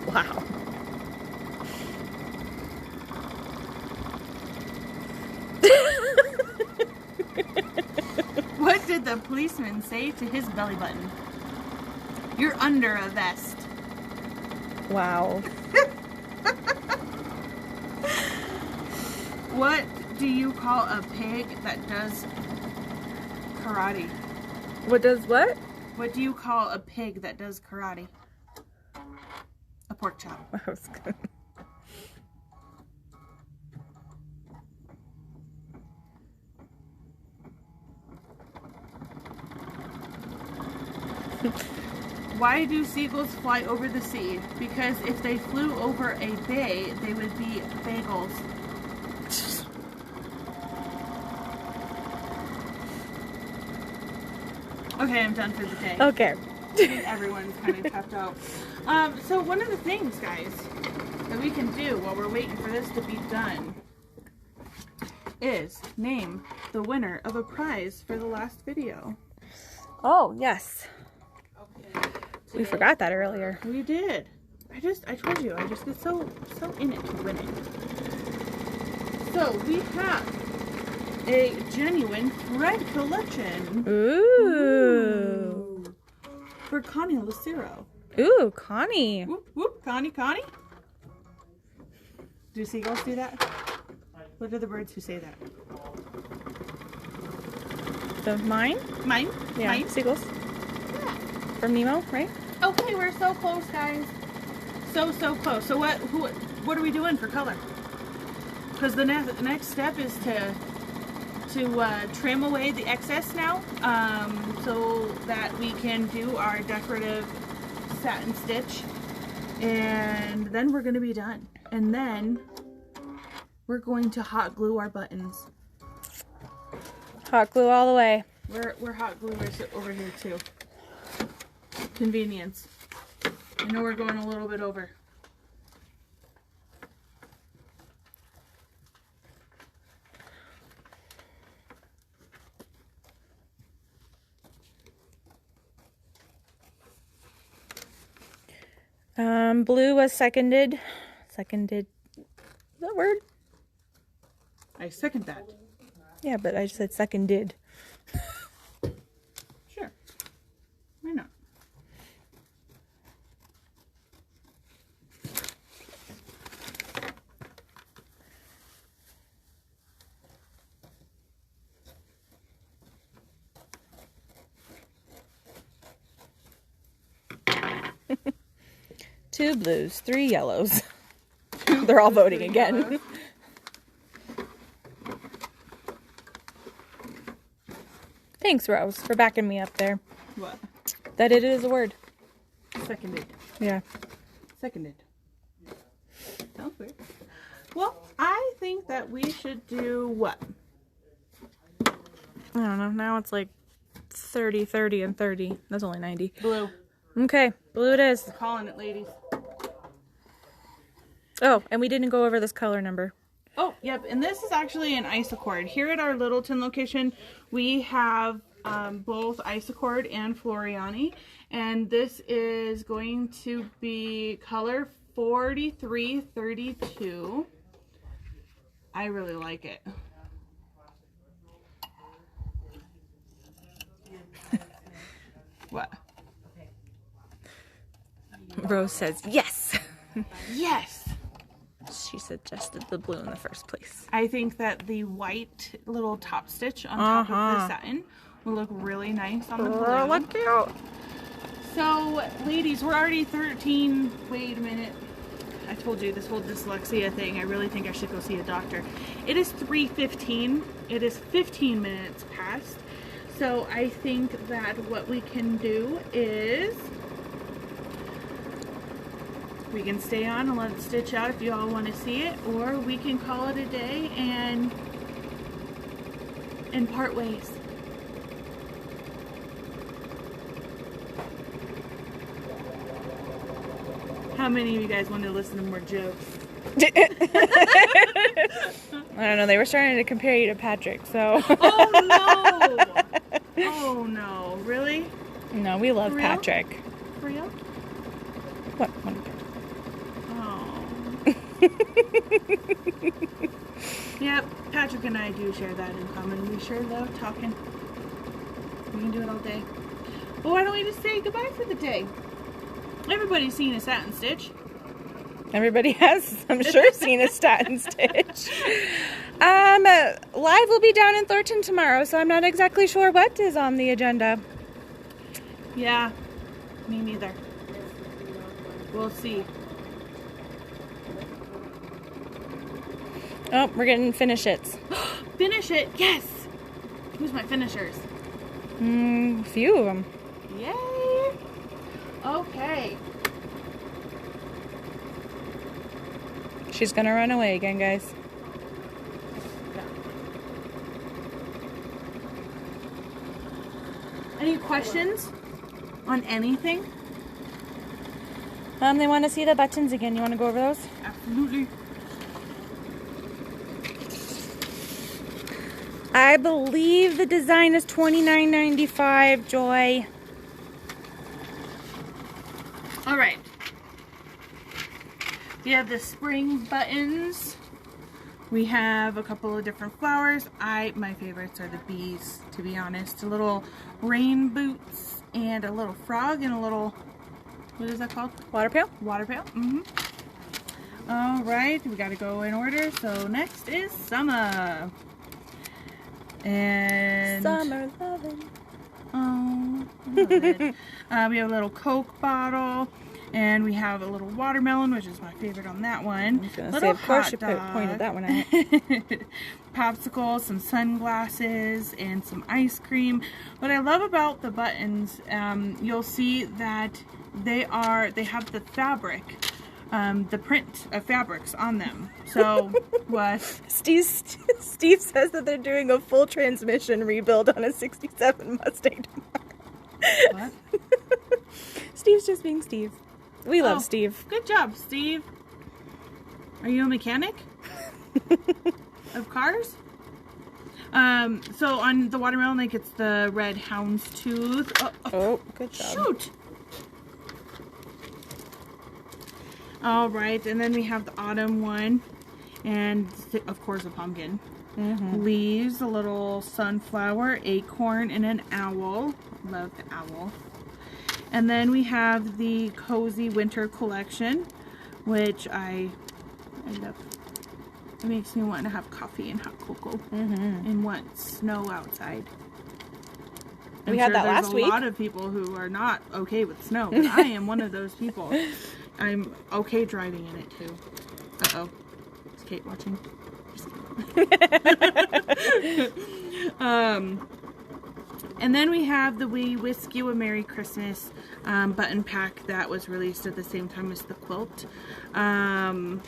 Wow. What did the policeman say to his belly button? "You're under a vest." Wow. What do you call a pig that does karate? What does what? What do you call a pig that does karate? A pork chop. I was gonna... Why do seagulls fly over the sea? Because if they flew over a bay, they would be bagels. Okay, I'm done for the day. Okay. Everyone's kind of tapped out. So one of the things, guys, that we can do while we're waiting for this to be done is name the winner of a prize for the last video. Oh, yes. Okay. We forgot that earlier. We did. I told you, I just get so in it to win it. So we have a genuine thread collection. Ooh. For Connie Lucero. Ooh, Connie. Whoop, whoop, Connie. Do seagulls do that? What are the birds who say that? So mine? Mine? Yeah, Mine? seagulls. From Nemo, right? Okay, we're so close, guys. So close. So what are we doing for color? Because the next step is to trim away the excess now, so that we can do our decorative satin stitch, and then we're going to be done. And then we're going to hot glue our buttons. Hot glue all the way. We're hot gluers over here too. Convenience. I know we're going a little bit over. Blue was seconded. Seconded. Is that a word? I second that. Yeah, but I just said seconded. Sure. Why not? Two blues, three yellows. They're all voting again. Thanks, Rose, for backing me up there. What? That it is a word. Seconded. Yeah. Seconded. Sounds weird. Well, I think that we should do what? I don't know. Now it's like 30, 30, and 30. That's only 90. Blue. Okay, blue it is. We're calling it, ladies. Oh, and we didn't go over this color number. Oh, yep. And this is actually an Isocord. Here at our Littleton location, we have both Isocord and Floriani. And this is going to be color 4332. I really like it. What? Rose says yes. Yes! She suggested the blue in the first place. I think that the white little top stitch on top of the satin will look really nice on the blue. Oh, look cute. So, ladies, we're already 13. Wait a minute. I told you this whole dyslexia thing. I really think I should go see a doctor. It is 3:15. It is 15 minutes past. So I think that what we can do is we can stay on and let it stitch out if you all want to see it, or we can call it a day and part ways. How many of you guys want to listen to more jokes? I don't know. They were starting to compare you to Patrick, so. Oh no! Oh no! Really? No, we love For real? Patrick. For real? What? Oh. Yep, Patrick and I do share that in common. We sure love talking. We can do it all day. Well, why don't we just say goodbye for the day? Everybody's seen a satin stitch. Everybody has, I'm sure, seen a satin stitch. Live will be down in Thornton tomorrow, so I'm not exactly sure what is on the agenda. Yeah, me neither. We'll see. Oh, we're getting finish its. Finish it, yes! Who's my finishers? A few of them. Yay! Okay. She's gonna run away again, guys. Any questions on anything? They want to see the buttons again. You want to go over those? Absolutely. I believe the design is $29.95, Joy. All right. We have the spring buttons. We have a couple of different flowers. My favorites are the bees, to be honest. A little rain boots and a little frog and a little, what is that called? Water pail? Water pail. All right, we got to go in order. So next is summer. And Summer lovin'. oh, I love it. We have a little Coke bottle, and we have a little watermelon, which is my favorite on that one. I was gonna Little say, of course you hot dog. pointed that one out. Popsicle, some sunglasses, and some ice cream. What I love about the buttons, you'll see that they have the fabric the print of fabrics on them. So what? Steve says that they're doing a full transmission rebuild on a 67 Mustang tomorrow. What? Steve's just being Steve. We love Oh, Steve. Good job, Steve. Are you a mechanic of cars? So on the watermelon, like it's the red houndstooth. Oh, good job. Shoot! All right, and then we have the autumn one, and of course a pumpkin. Leaves, a little sunflower, acorn, and an owl. Love the owl. And then we have the cozy winter collection, which I love. It makes me want to have coffee and hot cocoa and want snow outside. We had that last week. There's a lot of people who are not okay with snow, but I am one of those people. I'm okay driving in it too. Uh-oh. Is Kate watching? Just kidding. And then we have the We Whisk You a Merry Christmas button pack that was released at the same time as the quilt. And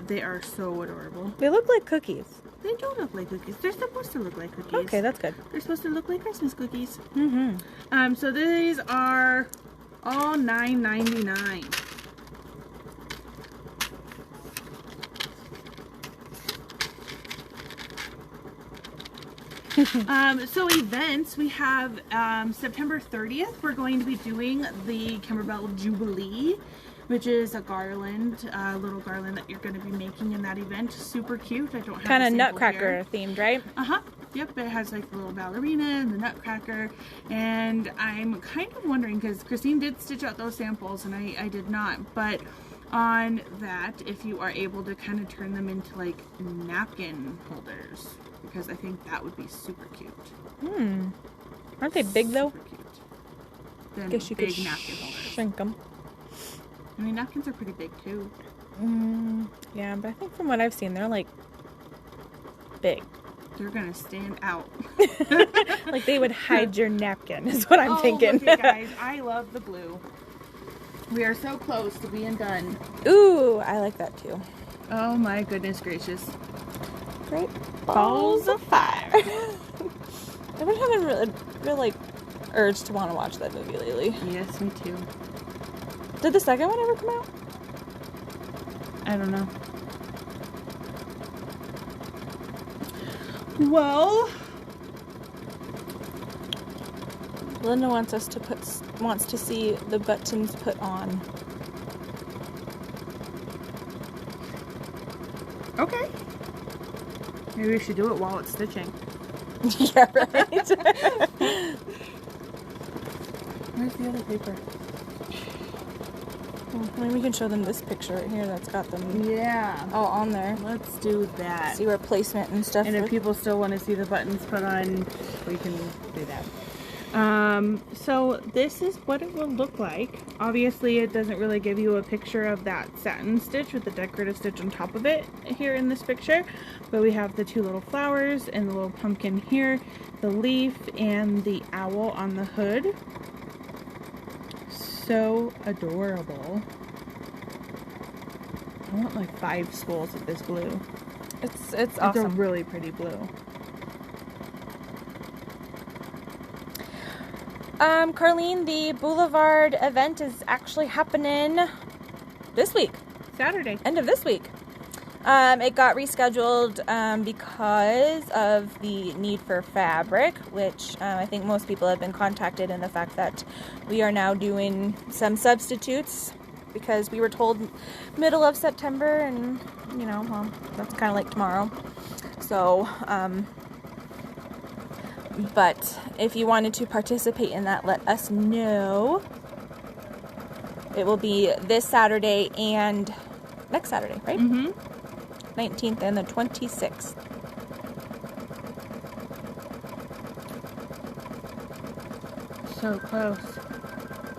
they are so adorable. They look like cookies. They don't look like cookies. They're supposed to look like cookies. Okay, that's good. They're supposed to look like Christmas cookies. So these are all $9.99. So events, we have September 30th, we're going to be doing the KimberBell Jubilee, which is a garland, a little garland that you're going to be making in that event. Super cute. I don't have Kind a of sample nutcracker here. themed, right? Yep, it has like the little ballerina and the nutcracker, and I'm kind of wondering, because Christine did stitch out those samples and I did not, but on that, if you are able to kind of turn them into like napkin holders, because I think that would be super cute. Aren't they big though? Super cute. Then Guess you big could napkin holders. shrink them. I mean, napkins are pretty big too. Yeah, but I think from what I've seen, they're like big. They're gonna stand out. Like they would hide your napkin is what I'm thinking. Look it, guys, I love the blue. We are so close to being done. Ooh, I like that too. Oh my goodness gracious. Great balls of fire. I've been having real like urge to want to watch that movie lately. Yes, me too. Did the second one ever come out? I don't know. Well, Linda wants to see the buttons put on. okay. Maybe we should do it while it's stitching. Yeah, right. Where's the other paper? I mean, we can show them this picture right here that's got them Yeah. all on there. Let's do that. See where placement and stuff. And if people still want to see the buttons put on, we can do that. So this is what it will look like. Obviously, it doesn't really give you a picture of that satin stitch with the decorative stitch on top of it here in this picture. But we have the two little flowers and the little pumpkin here, the leaf, and the owl on the hood. So adorable. I want like 5 spools of this blue. It's It's a awesome. really pretty blue. Carlene, the Boulevard event is actually happening this week. Saturday. End of this week. It got rescheduled because of the need for fabric, which I think most people have been contacted in the fact that we are now doing some substitutes because we were told middle of September, and you know, well, that's kind of like tomorrow. So, but if you wanted to participate in that, let us know. It will be this Saturday and next Saturday, right? 19th and the 26th. So close.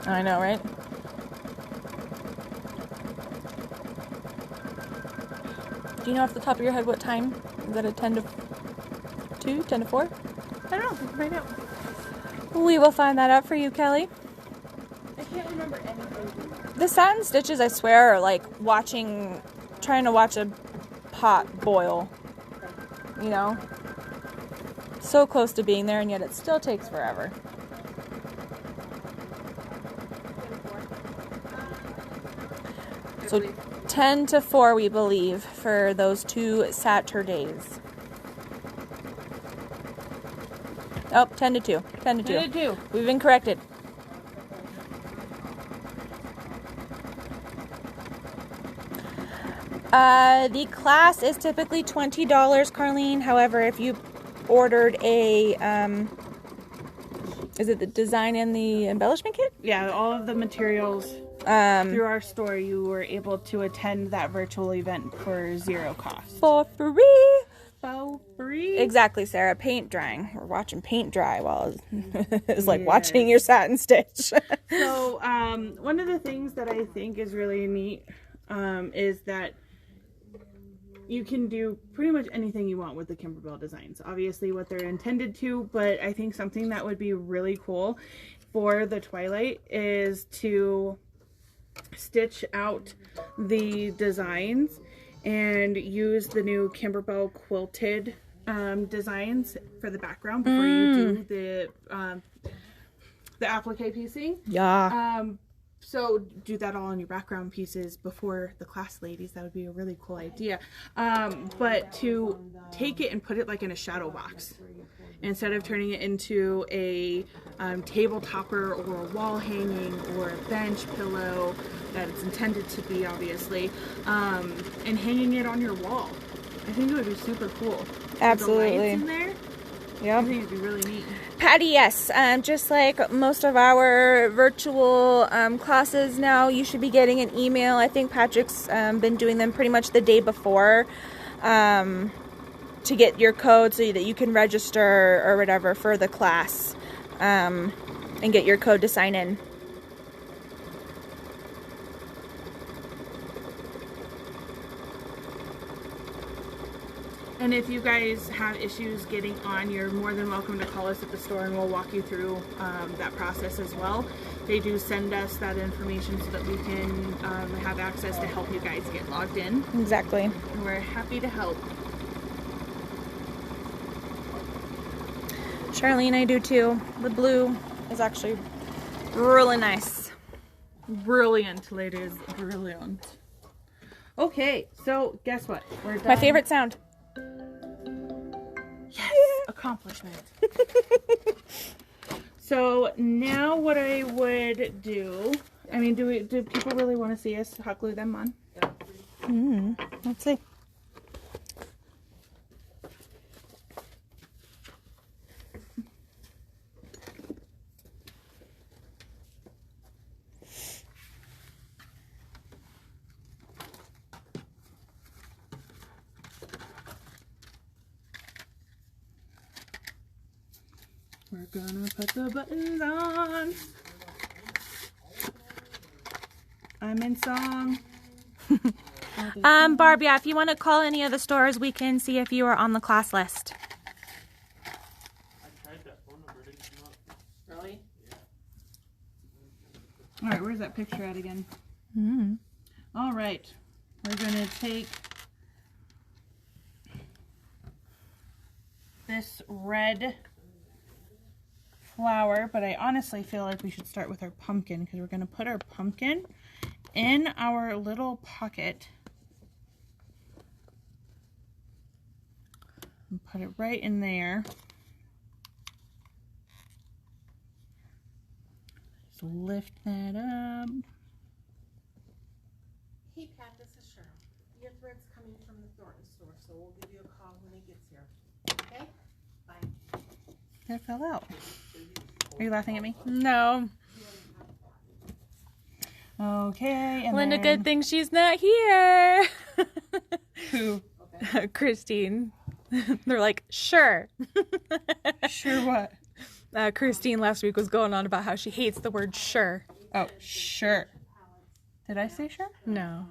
I know, right? Do you know off the top of your head what time? Is that a 10 to 2, 10 to 4? I don't know. We can find out. We will find that out for you, Kelly. can't remember anything. The satin stitches, I swear, are like trying to watch a pot boil. You know? So close to being there, and yet it still takes forever. So 10 to 4, we believe, for those 2 Saturdays. Oh, 10 to 2. 10 to 2. 10 to 2. We've been corrected. The class is typically $20, Carlene. However, if you ordered a, is it the design and the embellishment kit? Yeah, all of the materials through our store, you were able to attend that virtual event for 0 cost. For free. For free? Exactly, Sarah. Paint drying. We're watching paint dry while it's like watching your satin stitch. So, one of the things that I think is really neat is that you can do pretty much anything you want with the KimberBell designs. Obviously what they're intended to, but I think something that would be really cool for the Twilight is to stitch out the designs and use the new KimberBell quilted designs for the background before you do the applique piecing. Yeah. So do that all on your background pieces before the class, ladies. That would be a really cool idea. But to take it and put it like in a shadow box instead of turning it into a table topper or a wall hanging or a bench pillow that it's intended to be, obviously, and hanging it on your wall. I think it would be super cool. Absolutely. The lights in there, Yeah. I think it'd be really neat. Patty, yes. Just like most of our virtual classes now, you should be getting an email. I think Patrick's been doing them pretty much the day before to get your code so that you can register or whatever for the class and get your code to sign in. And if you guys have issues getting on, you're more than welcome to call us at the store and we'll walk you through that process as well. They do send us that information so that we can have access to help you guys get logged in. Exactly. And we're happy to help. Charlene, I do too. The blue is actually really nice. Brilliant, ladies. Brilliant. Okay, so guess what? We're done. My favorite sound. Yes, accomplishment. So now what I would do, I mean, do people really want to see us hot glue them on? Let's see. We're gonna put the buttons on. I'm in song. Barb, yeah, if you want to call any of the stores, we can see if you are on the class list. I tried that phone number, didn't come up. Really? All right, where's that picture at again? All right, we're gonna take this red flower, but I honestly feel like we should start with our pumpkin because we're gonna put our pumpkin in our little pocket and put it right in there. Just lift that up. Hey Pat, this is Cheryl. Your thread's coming from the Thornton store, so we'll give you a call when it gets here. Okay? Bye. That fell out. Are you laughing at me? No. Okay. And Linda, then, good thing she's not here. Who? Christine. They're like, sure. Sure what? Christine last week was going on about how she hates the word sure. Oh, sure. Did I say sure? No.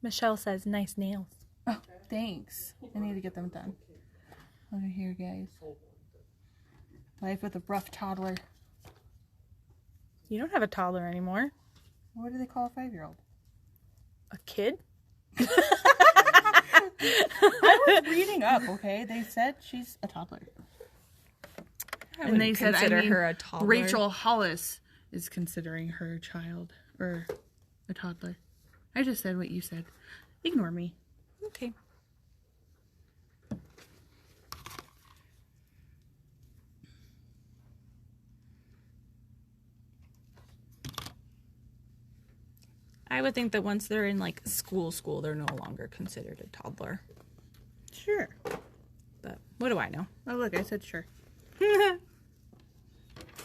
Michelle says nice nails. Oh, thanks. I need to get them done. Look at here, guys. Life with a rough toddler. You don't have a toddler anymore. What do they call a 5-year-old? A kid? I was reading up, okay? They said she's a toddler. And they said, her a toddler. Rachel Hollis is considering her a child or a toddler. I just said what you said. Ignore me. Okay. I would think that once they're in like school, they're no longer considered a toddler. Sure. But what do I know? Oh, look, I said sure.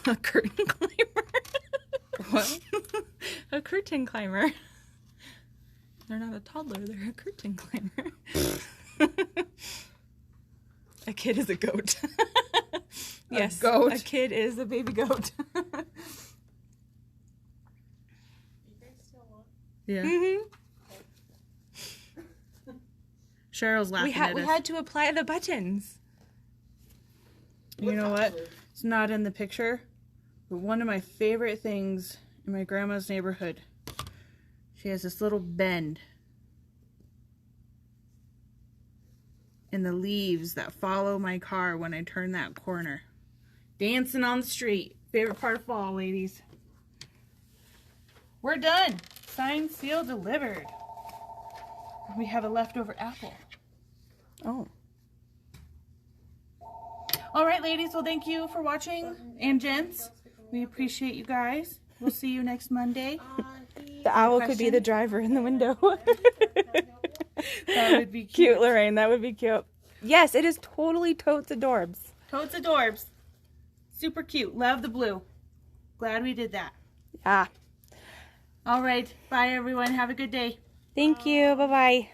A curtain climber. What? A curtain climber. They're not a toddler, they're a curtain climber. A kid is a goat. Yes, goat? a kid is a baby goat. Yeah. Mm-hmm. Cheryl's laughing at us. We had to apply the buttons. You know what? It's not in the picture, but one of my favorite things in my grandma's neighborhood, she has this little bend in the leaves that follow my car when I turn that corner. Dancing on the street. Favorite part of fall, ladies. We're done. Signed, sealed, delivered. We have a leftover apple. Oh. All right, ladies. Well, thank you for watching. And gents, we appreciate you guys. We'll see you next Monday. The owl could be the driver in the window. That would be Cute, cute. Lorraine. That would be cute. Yes, it is totally totes adorbs. Totes adorbs. Super cute. Love the blue. Glad we did that. Yeah. All right. Bye, everyone. Have a good day. Thank you. Bye-bye.